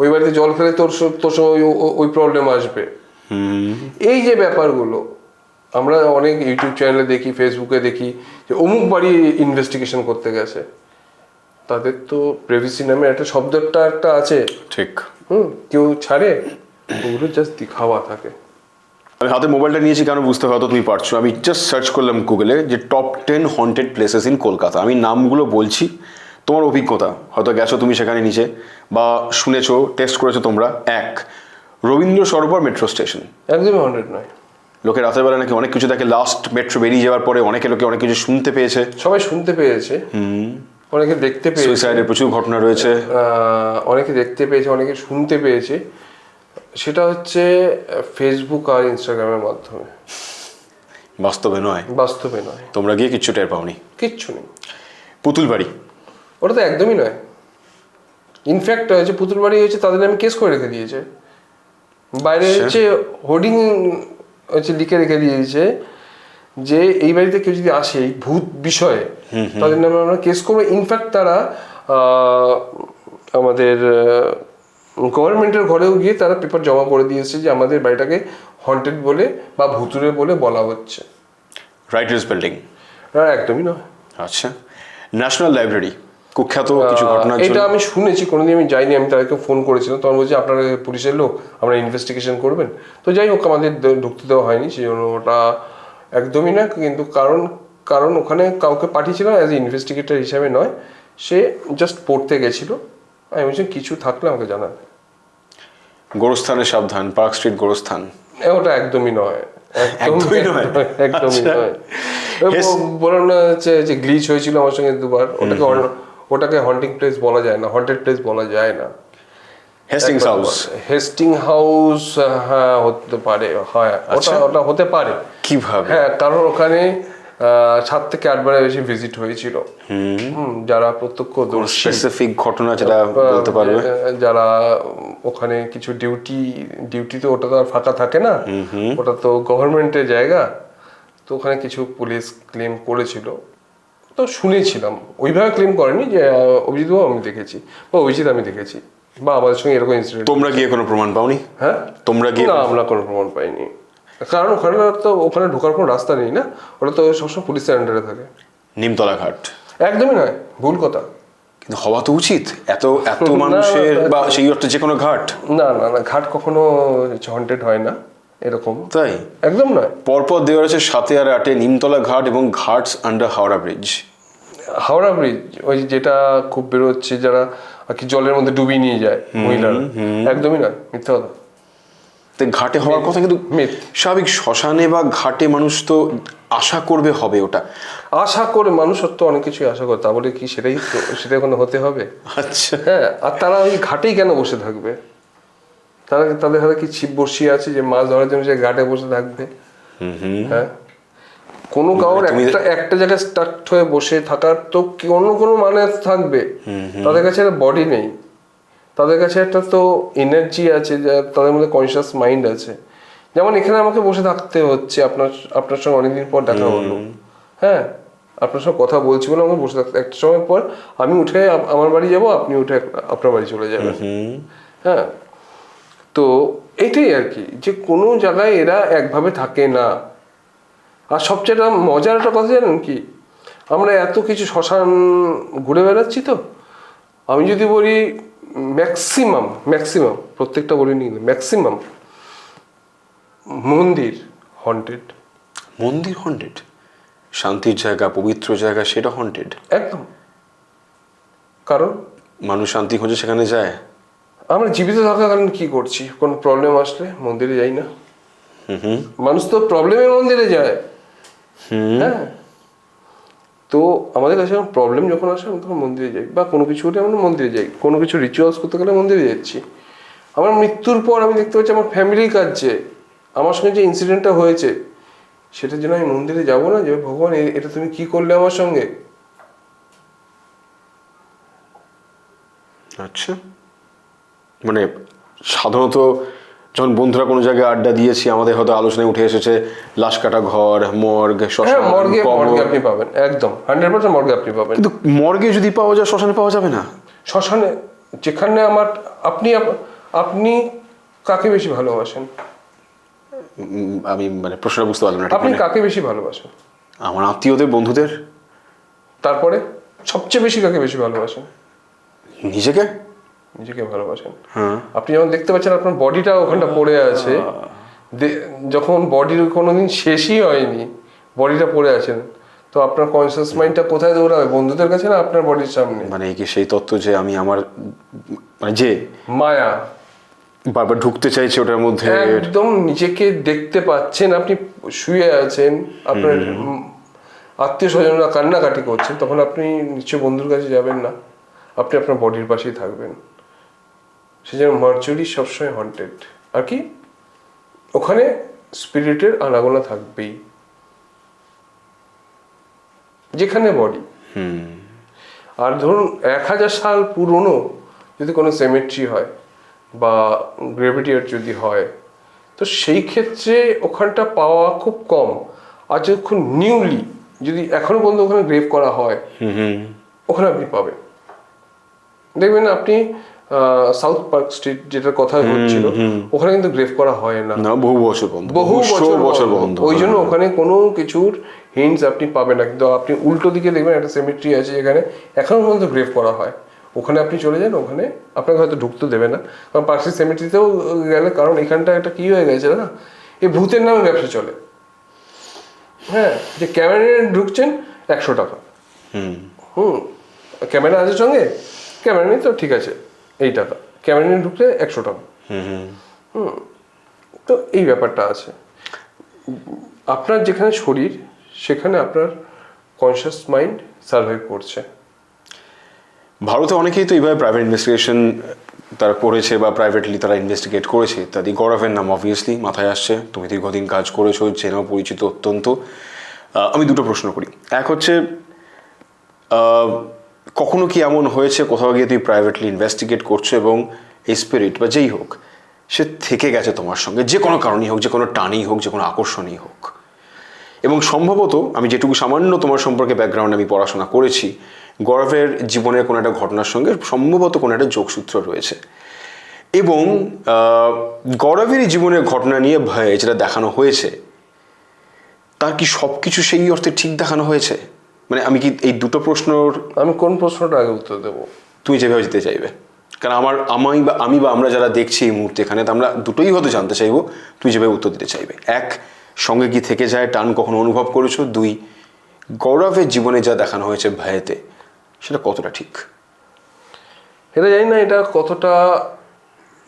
ওই বাড়িতে জল খেলে তোর সঙ্গে ওই প্রবলেম আসবে। এই যে ব্যাপারগুলো আমরা অনেক ইউটিউব চ্যানেলে দেখি, ফেসবুকে দেখি যে অমুক বাড়ি ইনভেস্টিগেশন করতে গেছে, তাদের তো প্রাইভেসি নামে একটা শব্দটা একটা আছে, ঠিক। কেউ ছাড়ে, ওগুলো জাস্ট দিখাওয়া থাকে। আমি হাতে মোবাইলটা নিয়েছি কেন বুঝতে হয়তো তুমি পারছো, আমি জাস্ট সার্চ করলাম গুগলে যে top 10 haunted places in Kolkata. আমি নামগুলো বলছি, তোমার অভিজ্ঞতা, হয়তো গেছো তুমি সেখানে নিচে বা শুনেছো, টেস্ট করেছো তোমরা। 1, রবীন্দ্র সরোবর মেট্রো স্টেশন। একদমই 100 নয়। লোকে রাতের বেলা নাকি অনেক কিছু দেখে, লাস্ট মেট্রো বেরিয়ে যাওয়ার পরে লোকে অনেক কিছু শুনতে পেয়েছে। সবাই শুনতে পেয়েছে, অনেকে দেখতে পেয়েছে, সুইসাইডের প্রচুর ঘটনা রয়েছে। অনেকে দেখতে পেয়েছে, অনেকে শুনতে পেয়েছে। সেটা হচ্ছে ফেসবুক আর ইনস্টাগ্রামের মাধ্যমে, বাস্তবে নয়। বাস্তবে নয়। তোমরা গিয়ে কিচ্ছু টের পাওনি? কিচ্ছু নেই। পুতুল বাড়ি ওটা তো একদমই নয়। ইনফ্যাক্ট হচ্ছে পুতুল বাড়ি হচ্ছে তাদের আমি কেস করে রেখে দিয়েছে, বাইরে হচ্ছে হোর্ডিং হচ্ছে লিখে রেখে দিয়েছে যে এই বাড়িতে কেউ যদি আসে এই ভূত বিষয়ে তাদের নামে আমরা কেস করবো। ইনফ্যাক্ট তারা আমাদের গভর্নমেন্টের ঘরেও গিয়ে তারা পেপার জমা করে দিয়েছে যে আমাদের বাড়িটাকে হন্টেড বলে বা ভুতুরে বলে বলা হচ্ছে। রাইটার্স বিল্ডিং একদমই নয়। আচ্ছা, ন্যাশনাল লাইব্রেরি কুখ্যাত কিছু ঘটনা। এটা আমি শুনেছি, কোনোদিন আমি যাইনি। আমি তাদেরকে ফোন করেছিলাম, তখন বলছি আপনারা পুলিশের লোক, আমরা ইনভেস্টিগেশন করবেন। তো যাই হোক, আমাদের ঢুকতে দেওয়া হয়নি, সেই জন্য ওটা একদমই না। কিন্তু কারণ ওখানে কাউকে পাঠিয়েছিল অ্যাজ এ ইনভেস্টিগেটর হিসাবে নয়, সে জাস্ট পড়তে গেছিল। আমি বলছি কিছু থাকলে আমাকে জানান। গোরস্থানে সাবধান, পার্ক স্ট্রিট গোরস্থান। ওটা একদমই নয়, একদমই নয়, একদমই নয়। বললাম না যে গ্লিচ হয়েছিল আমার সঙ্গে দুবার, ওটাকে হন্টিং প্লেস বলা যায় না, হন্টেড প্লেস বলা যায় না। হেস্টিংস হাউস, হেস্টিং হাউস, হ্যাঁ হতে পারে, হ্যাঁ ওটা হতে পারে। কিভাবে? হ্যাঁ, কারণ ওখানে 7 থেকে 8 বারের বেশি ভিজিট হয়েছিল। যারা প্রত্যক্ষদর্শী, স্পেসিফিক ঘটনা যেটা বলতে পারবে, যারা ওখানে কিছু ডিউটি তো ওটা তো আর ফাঁকা থাকে না, ওটা তো গভর্নমেন্টের জায়গা। তো ওখানে কিছু পুলিশ ক্লেম করেছিল, তো শুনেছিলাম। ওইভাবে ক্লেম করেনি যে অভিজিৎ আমি দেখেছি বা অভিজিৎ আমি দেখেছি বা আমাদের সঙ্গে এরকম ইনসিডেন্ট। তোমরা গিয়ে কোনো প্রমাণ পাওনি? হ্যাঁ, তোমরা গিয়ে? না, আমরা কোনো প্রমাণ পাইনি, কারণ ওখানে ঢোকার কোনো রাস্তা নেই না, ওটা তো সবসময় পুলিশের আন্ডারে থাকে। নিমতলা ঘাট? একদমই নয়, ভুল কথা। কিন্তু হওয়া তো উচিত, এত মানুষের, বা সেই অর্থে যে কোনো ঘাট। না না না, ঘাট কখনো হন্টেড হয় না এরকম, তাই? একদম নয়। পরপর দেওয়া রয়েছে 7 আর 8 নিমতলা ঘাট এবং Ghats under Howrah bridge. Howrah bridge ওই যেটা খুব বেরোচ্ছে, যারা আর কি জলের মধ্যে ডুবিয়ে নিয়ে যায় মহিলারা, একদমই নয়, মিথ্যা কথা। ঘাটে হওয়ার কথা, কিন্তু স্বাভাবিক শ্মশানে বা ঘাটে মানুষ তো আশা করবে হবে, ওটা আশা করে মানুষ তো অনেক কিছুই আশা করে, তা বলে কি সেটাই ওখানে হতে হবে? আচ্ছা, হ্যাঁ। আর তারা ওই ঘাটেই কেন বসে থাকবে? তাদের হাতে কি ছিপ বড়শি আছে যে মাছ ধরার জন্য সে ঘাটে বসে থাকবে? হ্যাঁ, কোনো কারোর একটা জায়গায় স্টার্ট হয়ে বসে থাকার তো কোনো মানে থাকবে। তাদের কাছে একটা বডি নেই, তাদের কাছে একটা তো এনার্জি আছে, তাদের মধ্যে কনসিয়াস মাইন্ড আছে। যেমন এখানে আমাকে বসে থাকতে হচ্ছে, আপনার সঙ্গে অনেকদিন পর দেখা হলো, হ্যাঁ, আপনার সঙ্গে কথা বলছি বলে আমাকে বসে থাকতে। একটা সময় পর আমি উঠে আমার বাড়ি যাব, আপনি উঠে আপনার বাড়ি চলে যাবেন। হ্যাঁ, তো এটাই আর কি, যে কোনো জায়গায় এরা একভাবে থাকে না। আর সবচেয়ে মজার একটা কথা জানেন কি, আমরা এত কিছু শ্মশান ঘুরে বেড়াচ্ছি, তো আমি যদি বলি ম্যাক্সিমাম প্রত্যেকটা বলিনি, ম্যাক্সিমাম মন্দির হন্টেড। মন্দির হন্টেড? শান্তির জায়গা, পবিত্র জায়গা, সেটা হন্টেড? একদম। কারণ মানুষ শান্তি খোঁজে সেখানে যায়। আমরা জীবিত থাকাকালীন কি করছি? কোনো প্রবলেম আসলে মন্দিরে যাই না? মানুষ তো প্রবলেমে মন্দিরে যায়। হ্যাঁ, তো আমাদের কাছে প্রবলেম যখন আসে আমি তখন মন্দিরে যাই, বা কোনো কিছু হলে আমরা মন্দিরে যাই, কোনো কিছু রিচুয়ালস করতে গেলে মন্দিরে যাচ্ছি। আমার মৃত্যুর পর আমি দেখতে পাচ্ছি আমার ফ্যামিলির কাছে আমার সঙ্গে যে ইনসিডেন্টটা হয়েছে, সেটার জন্য আমি মন্দিরে যাবো না যে ভগবান এটা তুমি কি করলে আমার সঙ্গে? আচ্ছা, মানে সাধারণত যখন বন্ধুরা কোনো জায়গায় আড্ডা দিয়েছি, আমাদের হয়তো আলোচনায় উঠে এসেছে লাশ কাটা ঘর, মর্গ, শ্মশান। মর্গে আপনি পাবেন, একদম 100% মর্গে আপনি পাবেন। কিন্তু মর্গে যদি পাওয়া যায়, শ্মশানে পাওয়া যাবে না? শ্মশানে, যেখানে আপনি কাকে বেশি ভালোবাসেন? আমি মানে প্রশ্নটা বুঝতে পারলাম না। আপনি কাকে বেশি ভালোবাসেন? আমার আত্মীয়দের, বন্ধুদের। তারপরে সবচেয়ে বেশি কাকে বেশি ভালোবাসেন? নিজেকে ভালোবাসেন। আপনি যখন দেখতে পাচ্ছেন আপনার বডিটা ওখানটা পড়ে আছে, যখন বডির কোনোদিন শেষই হয়নি, বডিটা পড়ে আছেন, তো আপনার কনসিয়াস মাইন্ডটা কোথায় দৌড়াবে? বন্ধুদের কাছে না আপনার বডির সামনে? মানে কি সেই তত্ত্ব যে আমি আমার মানে যে মায়া, বারবার ঢুকতে চাইছে ওটার মধ্যে। একদম নিজেকে দেখতে পাচ্ছেন, আপনি শুয়ে আছেন, আপনার আত্মীয় স্বজনরা কান্নাকাটি করছেন, তখন আপনি নিশ্চয় বন্ধুর কাছে যাবেন না, আপনি আপনার বডির পাশেই থাকবেন। সেই জন্য মার্চুরি সবসময় হন্টেড। আর কি ওখানে স্পিরিটের আনাগোনা থাকবেই, যেখানে বডি। আর ধরুন 1000 সাল পুরনো যদি কোনো সেমেট্রি হয় বা গ্রেভিটিয়ার যদি হয়, তো সেই ক্ষেত্রে ওখানটা পাওয়া খুব কম। আর যখন নিউলি যদি এখনো পর্যন্ত ওখানে গ্রেভ করা হয়, ওখানে আপনি পাবেন। দেখবেন আপনি সাউথ পার্ক স্ট্রিট যেটার কথা হচ্ছিল, ওখানে কিন্তু গ্রেভ করা হয় না, বহু বছর বন্ধ, বহু বছর বন্ধ। ওই জন্য ওখানে কোনো কিছুর হিন্টস আপনি পাবেন না। কিন্তু আপনি উল্টো দিকে দেখবেন একটা সেমেট্রি আছে যেখানে এখনো পর্যন্ত গ্রেভ করা হয়, ওখানে আপনি চলে যান, ওখানে আপনাকে হয়তো ঢুকতে দেবে না। কারণ পার্সি সেমেট্রিতেও গেলে, কারণ এখানটা একটা কি হয়ে গেছে না, এই ভূতের নামে ব্যবসা চলে। হ্যাঁ, যে ক্যামেরা ঢুকছেন 100 টাকা, ক্যামেরা আছে সঙ্গে, ক্যামেরা নেই তো ঠিক আছে এই টাকা, ক্যামেরা নিয়ে ঢুকলে 100 টাকা। তো এই ব্যাপারটা আছে। আপনার যেখানে শরীর, সেখানে আপনার কনসিয়াস মাইন্ড সার্ভাইভ করছে। ভারতে অনেকেই তো এইভাবে প্রাইভেট ইনভেস্টিগেশন তারা করেছে বা প্রাইভেটলি তারা ইনভেস্টিগেট করেছে ইত্যাদি। গৌরবের নাম অবভিয়াসলি মাথায় আসছে, তুমি দীর্ঘদিন কাজ করেছো, চেনা পরিচিত অত্যন্ত। আমি দুটো প্রশ্ন করি। এক হচ্ছে, কখনো কি এমন হয়েছে কোথাও গিয়ে তুই প্রাইভেটলি ইনভেস্টিগেট করছো এবং এই স্পিরিট বা যেই হোক সে থেকে গেছে তোমার সঙ্গে, যে কোনো কারণেই হোক, যে কোনো টানেই হোক, যে কোনো আকর্ষণই হোক, এবং সম্ভবত আমি যেটুকু সামান্য তোমার সম্পর্কে ব্যাকগ্রাউন্ড আমি পড়াশোনা করেছি, গৌরবের জীবনের কোনো একটা ঘটনার সঙ্গে সম্ভবত কোনো একটা যোগসূত্র রয়েছে, এবং গৌরবেরই জীবনের ঘটনা নিয়ে ভয়ে যেটা দেখানো হয়েছে, তার কি সব কিছু সেই অর্থে ঠিক দেখানো হয়েছে? মানে আমি কি এই দুটো প্রশ্নর, আমি কোন প্রশ্নটা আগে উত্তর দেবো? তুমি যেভাবে যেতে চাইবে। কারণ আমি বা আমরা যারা দেখছি এই মুহূর্তে এখানে, তো আমরা দুটোই হয়তো জানতে চাইবো, তুই যেভাবে উত্তর দিতে চাইবে। এক, সঙ্গে কি থেকে যায় টান কখনো অনুভব করেছো? দুই, গৌরবের জীবনে যা দেখানো হয়েছে ভয়েতে, সেটা কতটা ঠিক? এটা জানি না এটা কতটা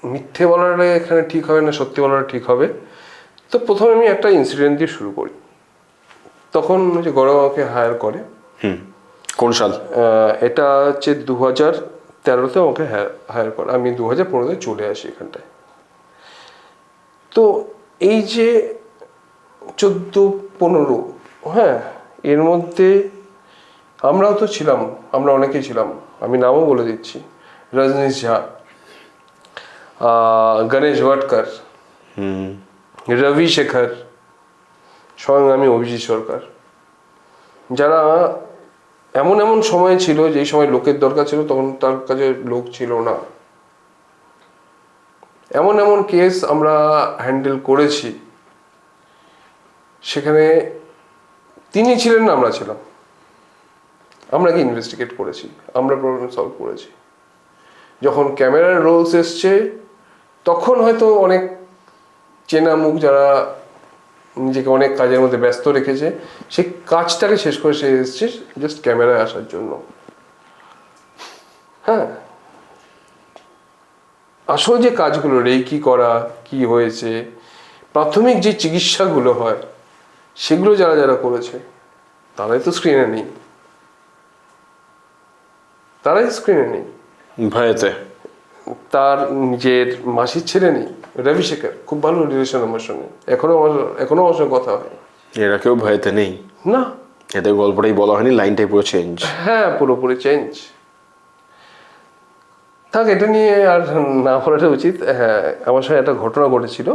মিথ্যে বলাটা এখানে ঠিক হবে না সত্যি বলাটা ঠিক হবে। তো প্রথমে আমি একটা ইনসিডেন্ট দিয়ে শুরু করি। তখন যে গৌরব আমাকে হায়ার করে, কোন সাল? এটা হচ্ছে 2013-তে আমাকে হায়ার করে, আমি 2015-তে চলে আসি এখানটায়। তো এই যে 14-15, হ্যাঁ, এর মধ্যে আমরাও তো ছিলাম, আমরা অনেকেই ছিলাম। আমি নামও বলে দিচ্ছি: রজনীশ ঝা, গণেশ ভাটকর, রবি শেখর, স্বয়ং আমি অভিজিৎ সরকার, যারা এমন এমন সময় ছিল যেই সময় লোকের দরকার ছিল, তখন তার কাছে লোক ছিল না। এমন এমন কেস আমরা হ্যান্ডেল করেছি, সেখানে তিনি ছিলেন না, আমরা ছিলাম। আমরা কি ইনভেস্টিগেট করেছি, আমরা প্রবলেম সলভ করেছি। যখন ক্যামেরার রোলস এসছে, তখন হয়তো অনেক চেনা মুখ যারা নিজেকে অনেক কাজের মধ্যে ব্যস্ত রেখেছে, সেই কাজটাকে শেষ করে সে এসছে জাস্ট ক্যামেরায় আসার জন্য। হ্যাঁ, আসল যে কাজগুলো, রেকি করা, কি হয়েছে, প্রাথমিক যে চিকিৎসাগুলো হয়, সেগুলো যারা যারা করেছে তারাই তো স্ক্রিনে নেই, তারাই স্ক্রিনে নেই। ভয়েতে তার নিজের মাসির ছেলে নেই, রবি শেখর, খুব ভালো রিলেশন আমার সঙ্গে, এখনো আমার সঙ্গে কথা হয়। এরা কেউ ভয়েতে নেই না, এদের গল্পটাই বলা হয়নি, লাইনটাই পুরো চেঞ্জ। হ্যাঁ, পুরোপুরি চেঞ্জ। থাক, এটা নিয়ে আর না বলাটা উচিত। হ্যাঁ, আমার সঙ্গে একটা ঘটনা ঘটেছিল।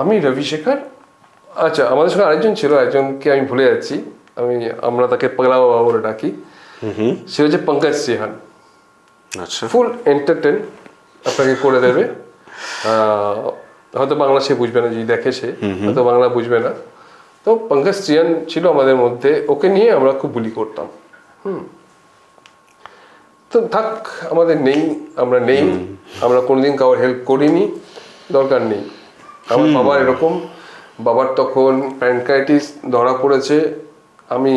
আমি রবি শেখর, আচ্ছা, আমাদের সঙ্গে আরেকজন ছিল, একজনকে আমি ভুলে যাচ্ছি, আমরা তাকে পাগলা বাবা বলে ডাকি। সে হচ্ছে পঙ্কজ সিহান। আচ্ছা, ফুল এন্টারটেন আপনাকে করে দেবে। হয়তো বাংলা সে বুঝবে না, যদি দেখে সে হয়তো বাংলা বুঝবে না। তো পঙ্কজ সিহান ছিল আমাদের মধ্যে, ওকে নিয়ে আমরা খুব বুলি করতাম। তো থাক, আমাদের নেই, আমরা নেই, আমরা কোনোদিন কারোর হেল্প করিনি, দরকার নেই। আমার বাবার এরকম, বাবার তখন প্যানক্রাইটিস ধরা পড়েছে, আমি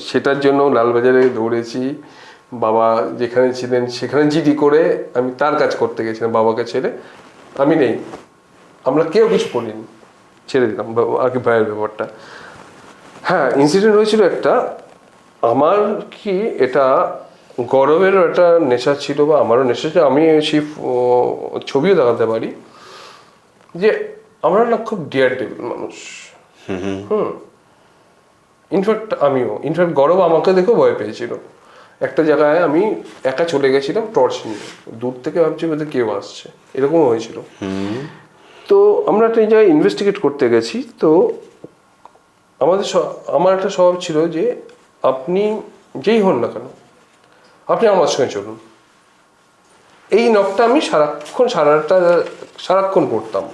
সেটার জন্য লালবাজারে দৌড়েছি, বাবা যেখানে ছিলেন সেখানে জিডি করে আমি তার কাজ করতে গেছিলাম বাবাকে ছেড়ে। আমি নেই, আমরা কেউ কিছু করিনি, ছেড়ে দিলাম আর কি ভাইয়ের ব্যাপারটা। হ্যাঁ, ইনসিডেন্ট হয়েছিল একটা। আমার কি এটা গৌরবেরও একটা নেশা ছিল বা আমারও নেশা ছিল, আমি সেই ছবিও দেখাতে পারি যে আমরা না খুব ডিয়ার টেবিল মানুষ। ইনফ্যাক্ট গৌরব আমাকে দেখেও ভয় পেয়েছিল। একটা জায়গায় আমি একা চলে গেছিলাম টর্চ নিয়ে, দূর থেকে ভাবছি বোধহয় কেউ আসছে, এরকমও হয়েছিল। তো আমরা একটা জায়গায় ইনভেস্টিগেট করতে গেছি। তো আমার একটা স্বভাব ছিল যে আপনি যেই হন না কেন আপনি আমার সঙ্গে চলুন। এই নকটা আমি সারাক্ষণ করতাম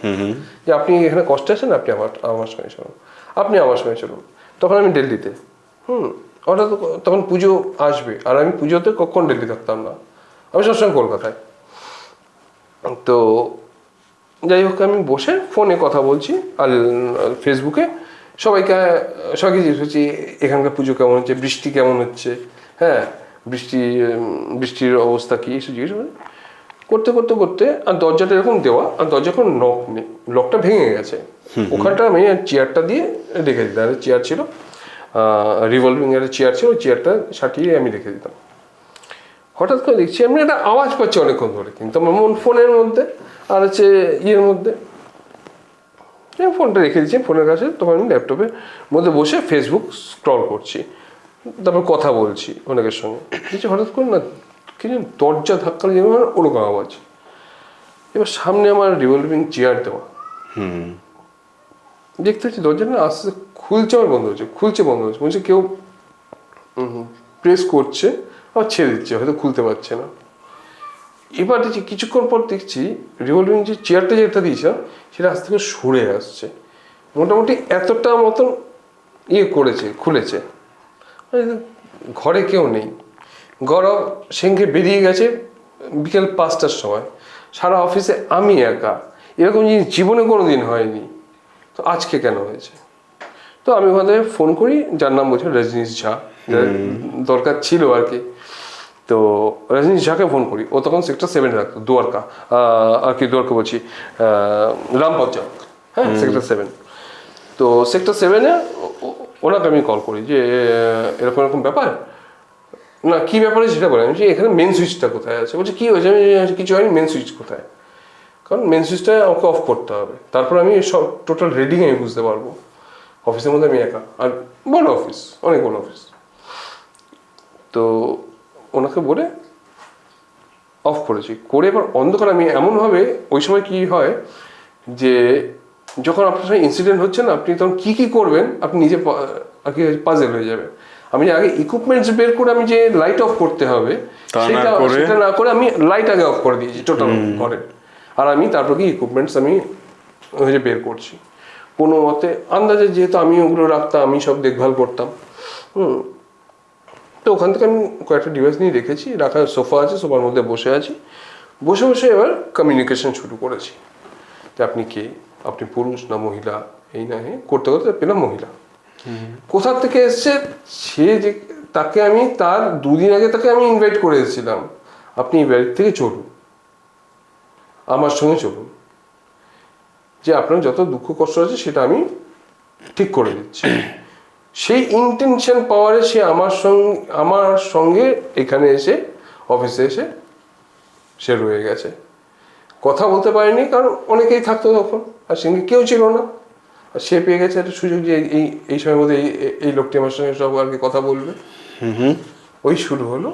যে আপনি এখানে কষ্টে আছেন, আপনি আমার সঙ্গে চলুন, আপনি আমার সঙ্গে চলুন। তখন আমি দিল্লিতে, হঠাৎ তখন পুজো আসবে, আর আমি পুজোতে কখন দিল্লি থাকতাম না, আমি সবসময় কলকাতায়। তো যাই হোক, আমি বসে ফোনে কথা বলছি আর ফেসবুকে সবাইকে জিজ্ঞেস করছি এখানকার পুজো কেমন হচ্ছে, বৃষ্টি কেমন হচ্ছে, হ্যাঁ বৃষ্টির অবস্থা কি, এসব জিজ্ঞেস করতে করতে করতে আর দরজাটা এরকম দেওয়া, আর দরজা কোনো নক নেই, লকটা ভেঙে গেছে। ওখানটা আমি চেয়ারটা দিয়ে রেখে দিতাম, আর চেয়ার ছিল রিভলভিং এর চেয়ার ছিল, ওই চেয়ারটা সাটিয়ে আমি রেখে দিতাম। হঠাৎ করে দেখছি আমি একটা আওয়াজ পাচ্ছি অনেকক্ষণ ধরে, কিন্তু আমার ফোনের মধ্যে আর হচ্ছে ইয়ের মধ্যে ফোনটা রেখে দিচ্ছি ফোনের কাছে, তখন আমি ল্যাপটপের মধ্যে বসে ফেসবুক স্ক্রল করছি, তারপর কথা বলছি অনেকের সঙ্গে। দেখছি হঠাৎ করে না কি যেন দরজা ধাক্কা যেন ওরকম আওয়াজ। এবার সামনে আমার রিভলভিং চেয়ার দেওয়া, দেখতে পাচ্ছি দরজাটা না আস্তে আস্তে খুলছে, আমার বন্ধ হচ্ছে, বলছে কেউ প্রেস করছে আবার ছেড়ে দিচ্ছে, হয়তো খুলতে পারছে না। এবার দেখছি কিছুক্ষণ পর দেখছি রিভলভিং যে চেয়ারটা যেটা দিয়েছিলাম সেটা আস্তে করে সরে আসছে, মোটামুটি এতটা মতন খুলেছে। ঘরে কেউ নেই, গৌরব সেনকে বেরিয়ে গেছে বিকেল 5টার সময়, সারা অফিসে আমি একা। এরকম জিনিস জীবনে কোনো দিন হয়নি, তো আজকে কেন হয়েছে? তো আমি ওখানে ফোন করি, যার নাম বলছিল রজনীশ ঝা, দরকার ছিল আর কি। তো রজনীশ ঝাকে ফোন করি, ও তখন সেক্টর 7 রাখতো, দ্বারকা বলছি রামপথ চক, হ্যাঁ সেক্টর 7। তো সেক্টর 7-এ ওনাকে আমি কল করি যে এরকম এরকম ব্যাপার, না কী ব্যাপারে সেটা বলে। আমি যে এখানে মেন সুইচটা কোথায় আছে, বলছে কী হয়েছে, আমি কিছু হয়নি, মেন সুইচ কোথায়, কারণ মেন সুইচটা আমাকে অফ করতে হবে, তারপর আমি সব টোটাল রিডিং আমি বুঝতে পারবো। অফিসের মধ্যে আমি একা, আর বড় অফিস, অনেক বড় অফিস। তো ওনাকে বলে অফ করেছি, করে এবার অন্ধকার। আমি এমনভাবে ওই সময় কি হয় যে যখন আপনার সঙ্গে ইনসিডেন্ট হচ্ছে না, আপনি তখন কী কী করবেন আপনি নিজে আর কি পাজেল হয়ে যাবে। আমি আগে ইকুইপমেন্টস বের করে আমি যে লাইট অফ করতে হবে সেটা না করে আমি লাইট আগে অফ করে দিয়েছি টোটাল ঘরের, আর আমি তারপর কি ইকুইপমেন্টস আমি বের করছি কোনো মতে আন্দাজে, যেহেতু আমি ওগুলো রাখতাম, আমি সব দেখভাল করতাম। তো ওখান থেকে আমি কয়েকটা ডিভাইস নিয়ে রেখেছি, রাখা সোফা আছে, সোফার মধ্যে বসে আছি, বসে এবার কমিউনিকেশন শুরু করেছি যে আপনি কে, আপনি পুরুষ না মহিলা, এই না করতে করতে পেলাম মহিলা। কোথা থেকে এসছে সে, যে তাকে আমি তার 2 দিন আগে তাকে আমি ইনভাইট করে এসেছিলাম, আপনি এই বাড়ির থেকে চলুন, আমার সঙ্গে চলুন, যে আপনার যত দুঃখ কষ্ট আছে সেটা আমি ঠিক করে দিচ্ছি। সেই ইন্টেনশন পাওয়ারে সে আমার সঙ্গে এখানে এসে অফিসে এসে সে রয়ে গেছে। কথা বলতে পারেনি কারণ অনেকেই থাকতো তখন, আর সঙ্গে কেউ ছিল না, আর সে পেয়ে গেছে একটা সুযোগ যে এই সময়ের মধ্যে এই লোকটি আমার সঙ্গে সব আর কি কথা বলবে। ওই শুরু হলো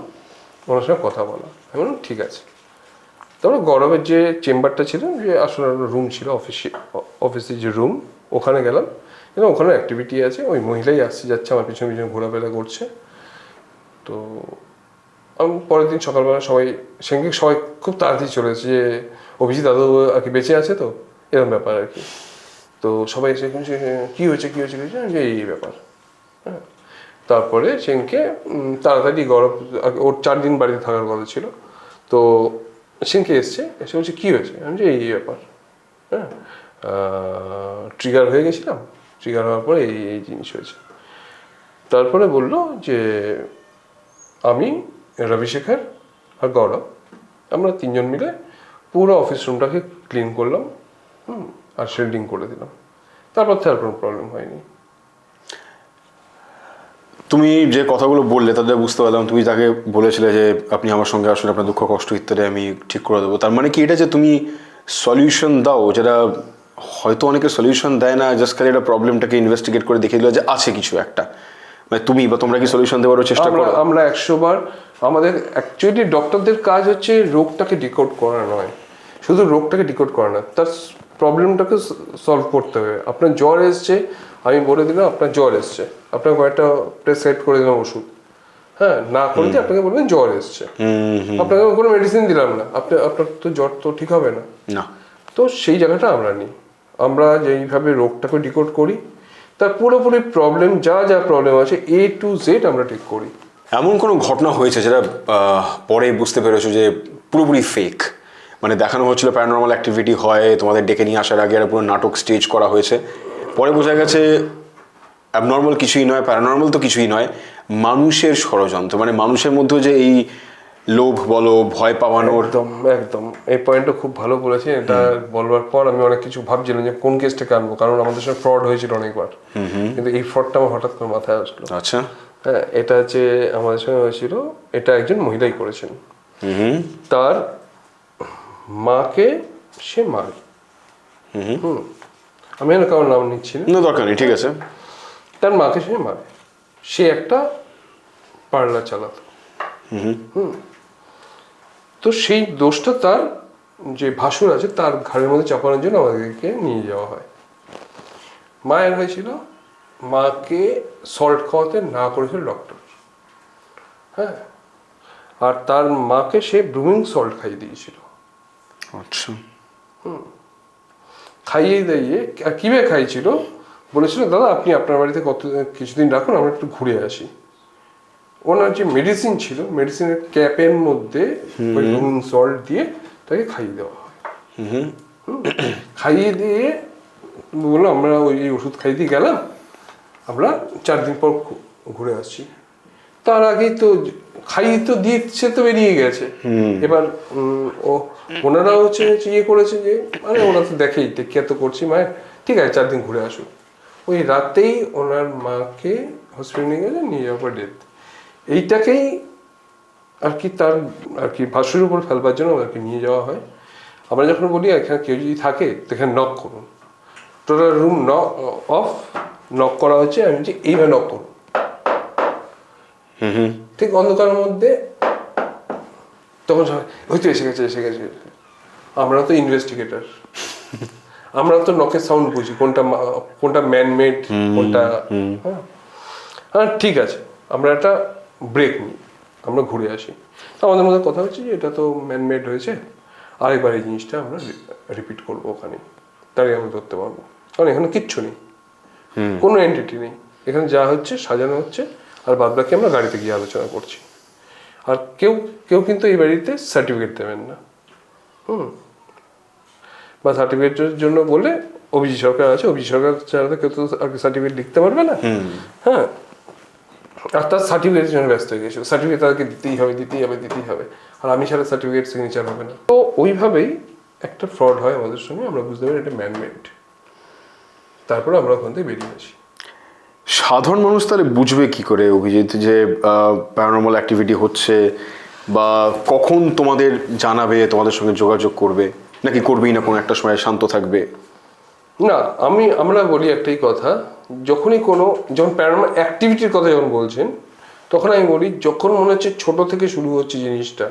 ওনার সঙ্গে কথা বলা। আমি ঠিক আছে। তারপর গৌরবের যে চেম্বারটা ছিল, যে আসলে রুম ছিল, অফিসের যে রুম, ওখানে গেলাম, এবং ওখানে অ্যাক্টিভিটি আছে, ওই মহিলাই আসছে যাচ্ছে আমার পিছনে পিছনে ঘোরাফেরা করছে। তো আমি পরের দিন সকালবেলা সবাই খুব তাড়াতাড়ি চলে এসেছে যে অভিজিৎ দাদু আর কি বেঁচে আছে, তো এরকম ব্যাপার আর কি। তো সবাই এসে কী হয়েছে যে এই ব্যাপার। হ্যাঁ, তারপরে সেদিনকে তাড়াতাড়ি গৌরব, ওর 4 দিন বাড়িতে থাকার কথা ছিল, তো সেদিনকে এসে বলছে কী হয়েছে, আমি যে এই ব্যাপার, হ্যাঁ ট্রিগার হয়ে গেছিলাম, ট্রিগার হওয়ার পরে এই জিনিস হয়েছে। তারপরে বললো যে আমি রবিশেখর আর গৌরব, আমরা তিনজন মিলে পুরো অফিস রুমটাকে ক্লিন করলাম, আর শেল্ডিং করে দিলাম। তারপর তো আর কোনো প্রবলেম হয়নি। তুমি যে কথাগুলো বললে তাদের বুঝতে পারলাম তুমি তাকে বলেছিলে যে আপনি আমার সঙ্গে আসলে আপনার দুঃখ কষ্ট ইত্যাদি আমি ঠিক করে দেবো। তার মানে কি এটা যে তুমি সলিউশন দাও, যেটা হয়তো অনেকে সলিউশন দেয় না, জাস্ট খালি এটা প্রবলেমটাকে ইনভেস্টিগেট করে দেখে দিল যে আছে কিছু একটা, মানে তুমি বা তোমরা কি সলিউশন দেওয়ারও চেষ্টা করো? আমরা 100 বার, আমাদের অ্যাকচুয়ালি ডক্টরদের কাজ হচ্ছে রোগটাকে ডিকোড করা নয়, শুধু রোগটাকে ডিকোড করা না, তার প্রবলেমটাকে সলভ করতে হবে। আপনার জ্বর এসছে, আমি বলে দিলাম আপনার জ্বর এসছে, আপনার কয়েকটা প্রেসক্রাইব করে দিলাম ওষুধ, হ্যাঁ, না করে দিয়ে আপনাকে বলবেন জ্বর এসছে, আপনাকে কোনো মেডিসিন দিলাম না, আপনার তো জ্বর তো ঠিক হবে না। না, তো সেই জায়গাটা আমরা নিই, আমরা যেইভাবে রোগটাকে ডিকোড করি, তার পুরোপুরি প্রবলেম যা যা প্রবলেম আছে A to Z আমরা ঠিক করি। এমন কোনো ঘটনা হয়েছে যেটা পরে বুঝতে পেরেছো যে পুরোপুরি ফেক, মানে দেখানো হচ্ছিল প্যারানর্মাল অ্যাক্টিভিটি হয়, তোমাদের ডেকে নিয়ে আসার আগে একটা পুরো নাটক স্টেজ করা হয়েছে, পরে বোঝা গেছে অ্যাবনর্মাল কিছুই নয়, প্যারানর্মাল তো কিছুই নয়, মানুষের ষড়যন্ত্র, মানে মানুষের মধ্যে যে এই লোভ বলো, ভয় পাওয়ানোর। একদম একদম, এই পয়েন্টটা খুব ভালো বলেছে। এটা বলবার পর আমি অনেক কিছু ভাবছিলাম যে কোন কেসটাকে আনবো, কারণ আমাদের সঙ্গে ফ্রড হয়েছিল অনেকবার, কিন্তু এই ফ্রডটা আমার হঠাৎ করে মাথায় আসলো। আচ্ছা, হ্যাঁ, এটা যে আমাদের সঙ্গে হয়েছিল, এটা একজন মহিলাই করেছেন। তার মাকে সে মারে, আমি না কারোর নাম নিচ্ছি না, না দরকার নেই, ঠিক আছে। তার মাকে সে মারে, সে একটা পার্লার চালাতো। তো সেই দোষটা তার যে ভাসুর আছে তার ঘাড়ের মধ্যে চাপানোর জন্য আমাদেরকে নিয়ে যাওয়া হয়। মায়ের হয়েছিল, মাকে সল্ট খাওয়াতে না করেছিল ডক্টর, হ্যাঁ, আর তার মাকে সে ব্রুমিং সল্ট খাইয়ে দিয়েছিল। আচ্ছা, খাইয়ে দিয়ে, আর কীভাবে খাইয়েছিল বলেছিল, দাদা আপনি আপনার বাড়িতে কিছুদিন রাখুন, আমরা একটু ঘুরে আসি। ওনার যে মেডিসিন ছিল, মেডিসিনের ক্যাপের মধ্যে ওই ব্রুমিং সল্ট দিয়ে তাকে খাইয়ে দেওয়া হয়। খাইয়ে দিয়ে বললো আমরা ওই ওষুধ খাইয়ে দিয়ে গেলাম, আমরা 4 দিন পর ঘুরে আসছি। তার আগেই তো খাইয়ে তো দিচ্ছে, তো বেরিয়ে গেছে। এবার ওনারা হচ্ছে ইয়ে করেছে যে মানে ওরা তো দেখেই টেক তো করছি মায়ের, ঠিক আছে 4 দিন ঘুরে আসুন। ওই রাতেই ওনার মাকে হসপিটালে নিয়ে গেছে, নিয়ে যাওয়ার পর ডেথ। এইটাকেই আর কি তার আর কি ভাষ্যের উপর ফেলবার জন্য ওদেরকে নিয়ে যাওয়া হয়। আমরা যখন বলি এখানে কেউ যদি থাকে তো এখানে নক করুন, টোটাল রুম অফ, নক করা হচ্ছে, আমি বলছি এইভাবে নক করুন, ঠিক অন্ধকারের মধ্যে। তখন সবাই হয়তো এসে গেছে এসে গেছে। আমরা তো ইনভেস্টিগেটর, আমরা তো নকের সাউন্ড বুঝি, কোনটা ম্যানমেড, কোনটা। হ্যাঁ ঠিক আছে, আমরা একটা ব্রেক নিই, আমরা ঘুরে আসি। তো আমাদের মধ্যে কথা হচ্ছে যে এটা তো ম্যানমেড হয়েছে, আরেকবার এই জিনিসটা আমরা রিপিট করবো ওখানে, তারই আমরা ধরতে পারবো। কারণ এখানে কিচ্ছু নেই, কোনো এন্টিটি নেই, এখানে যা হচ্ছে সাজানো হচ্ছে, আর বাদ বাকি আমরা গাড়িতে গিয়ে আলোচনা করছি। আর কেউ কেউ কিন্তু এই বাড়িতে সার্টিফিকেট দেবেন না, বা সার্টিফিকেটের জন্য বলে অভিজিৎ সরকার আছে, অভিজিৎ সরকার ছাড়া কেউ তো আর সার্টিফিকেট লিখতে পারবে না। হ্যাঁ, আর তার সার্টিফিকেটের জন্য ব্যস্ত হয়ে গেছে, সার্টিফিকেট তাদেরকে দিতেই হবে, আর আমি ছাড়া সার্টিফিকেট সিগনেচার হবে না। তো ওইভাবেই একটা ফ্রড হয় আমাদের সঙ্গে, আমরা বুঝতে পারি এটা ম্যানমেড। তারপরে আমরা ওখান থেকে বেরিয়ে আসি। সাধারণ মানুষ তাহলে বুঝবে কি করে অভিজিৎ যে প্যারানর্মাল অ্যাক্টিভিটি হচ্ছে, বা কখন তোমাদের জানাবে, তোমাদের সঙ্গে যোগাযোগ করবে, নাকি করবেই না, কোনো একটা সময় শান্ত থাকবে? না, আমরা বলি একটাই কথা, যখন প্যারানর্মাল অ্যাক্টিভিটির কথা যখন বলছেন, তখন আমি বলি যখন মনে হচ্ছে ছোট থেকে শুরু হচ্ছে জিনিসটা,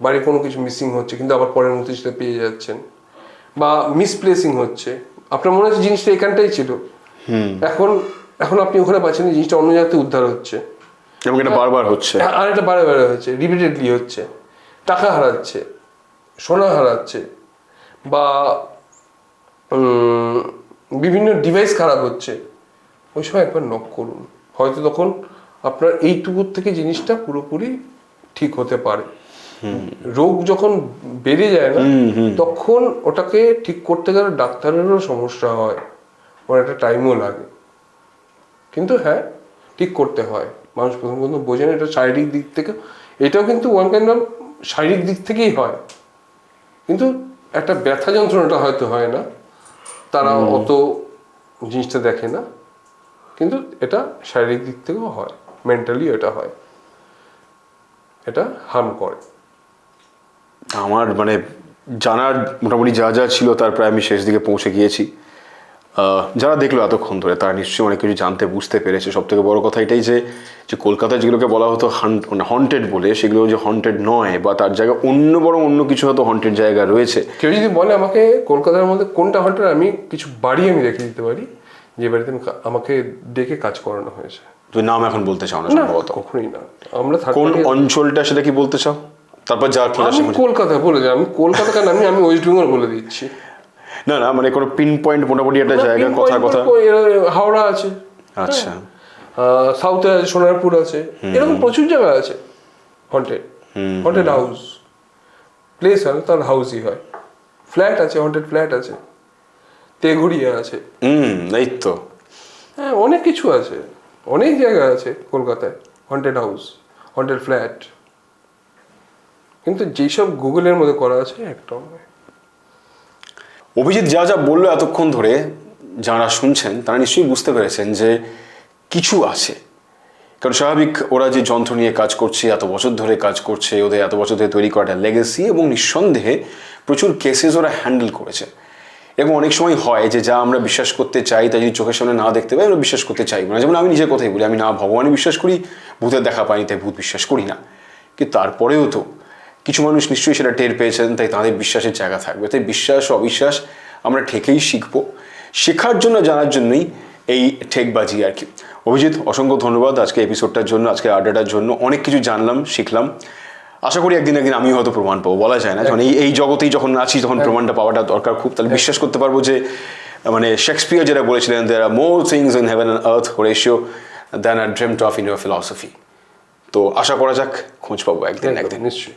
বাড়ির কোনো কিছু মিসিং হচ্ছে কিন্তু আবার পরের মধ্যে সেটা পেয়ে যাচ্ছেন, বা মিসপ্লেসিং হচ্ছে, আপনার মনে হচ্ছে জিনিসটা এখানটাই ছিল, এখন আপনি ওখানে পাচ্ছেন, জিনিসটা অন্য জায়গাতে উদ্ধার হচ্ছে, এবং এটা বারবার হচ্ছে, আর এটা বারে বারে হচ্ছে, রিপিটেডলি হচ্ছে, টাকা হারাচ্ছে, সোনা হারাচ্ছে, বা বিভিন্ন ডিভাইস খারাপ হচ্ছে, ওই সময় একবার নক করুন, হয়তো তখন আপনার এইটুকুর থেকে জিনিসটা পুরোপুরি ঠিক হতে পারে। রোগ যখন বেড়ে যায় না, তখন ওটাকে ঠিক করতে গেলে ডাক্তারেরও সমস্যা হয়, অনেকটা টাইমও লাগে, কিন্তু হ্যাঁ ঠিক করতে হয়। মানুষ প্রথম বোঝে না, এটা শারীরিক দিক থেকে এটাও কিন্তু ওয়ান কাইন্ড অফ শারীরিক দিক থেকেই হয়, কিন্তু একটা ব্যথা যন্ত্রণাটা হয়তো হয় না, তারা অত জিনিসটা দেখে না, কিন্তু এটা শারীরিক দিক থেকেও হয়, মেন্টালি এটা হয়, এটা হার্ম করে। আমার মানে জানার মোটামুটি যা যা ছিল তার প্রায় আমি শেষ দিকে পৌঁছে গিয়েছি। যারা দেখলো এতক্ষণ ধরে তারা নিশ্চয়ই অনেক কিছু জানতে বুঝতে পেরেছে। সব থেকে বড় কথা এটাই যে কলকাতায় যেগুলোকে বলা হতো হন্টেড বলে, সেগুলো যে হন্টেড নয়, বা তার জায়গায় অন্য কিছু হয়তো হন্টেড জায়গা রয়েছে। কেউ যদি বলে আমাকে কলকাতার মধ্যে কোনটা হন্টেড, আমি কিছু বাড়ি আমি রেখে দিতে পারি যে বাড়িতে আমাকে ডেকে কাজ করানো হয়েছে। তুই নাম এখন বলতে চাও না সম্ভবত? কখনোই না। আমরা কোন অঞ্চলটা সেটা কি বলতে চাও? তারপর যা আমি কলকাতা বলে দিই, আমি কলকাতা কেন, আমি ওয়েস্ট বেঙ্গল বলে দিচ্ছি। না না, মানে কোনো পিন পয়েন্ট মোটামুটি একটা জায়গা, কথা হাওড়া আছে, আচ্ছা, সাউথে আছে, সোনারপুর আছে, এরকম প্রচুর জায়গা আছে হন্টেড হাউস। প্লেস হয় তার হাউসই হয়, ফ্ল্যাট আছে, হন্টেড ফ্ল্যাট আছে, তেঘুরিয়া আছে, এই তো, হ্যাঁ অনেক কিছু আছে, অনেক জায়গা আছে কলকাতায় হন্টেড হাউস, হন্টেড ফ্ল্যাট, কিন্তু যেসব গুগলের মধ্যে করা আছে একদম নয়। অভিজিৎ যা যা বললো এতক্ষণ ধরে, যারা শুনছেন তারা নিশ্চয়ই বুঝতে পেরেছেন যে কিছু আছে। কারণ স্বাভাবিক, ওরা যে যন্ত্র নিয়ে কাজ করছে, এত বছর ধরে কাজ করছে, ওদের এত বছর ধরে তৈরি করাটা লেগেসি, এবং নিঃসন্দেহে প্রচুর কেসেস ওরা হ্যান্ডেল করেছে। এবং অনেক সময় হয় যে যা আমরা বিশ্বাস করতে চাই তা যদি চোখের সামনে না দেখতে পাই আমরা বিশ্বাস করতে চাইব না। যেমন আমি নিজের কথাই বলি, আমি না ভগবানে বিশ্বাস করি, ভূতের দেখা পাইনি তাই ভূত বিশ্বাস করি না, কিন্তু তারপরেও তো কিছু মানুষ নিশ্চয়ই সেটা টের পেয়েছেন, তাই তাদের বিশ্বাসের জায়গা থাকবে। তাই বিশ্বাস অবিশ্বাস আমরা ঠেকেই শিখবো, শেখার জন্য, জানার জন্যই এই ঠেকবাজি আর কি। অভিজিৎ, অসংখ্য ধন্যবাদ আজকে এপিসোডটার জন্য, আজকে আড্ডাটার জন্য। অনেক কিছু জানলাম, শিখলাম। আশা করি একদিন আমি হয়তো প্রমাণ পাবো, বলা যায় না, যখন এই জগতেই যখন আছি তখন প্রমাণটা পাওয়াটা দরকার খুব, তাহলে বিশ্বাস করতে পারবো যে মানে শেক্সপিয়ার যেটা বলেছিলেন, there are more things in heaven and earth Horatio than are dreamed of in your philosophy. তো আশা করা যাক খোঁজ পাবো একদিন নিশ্চয়ই।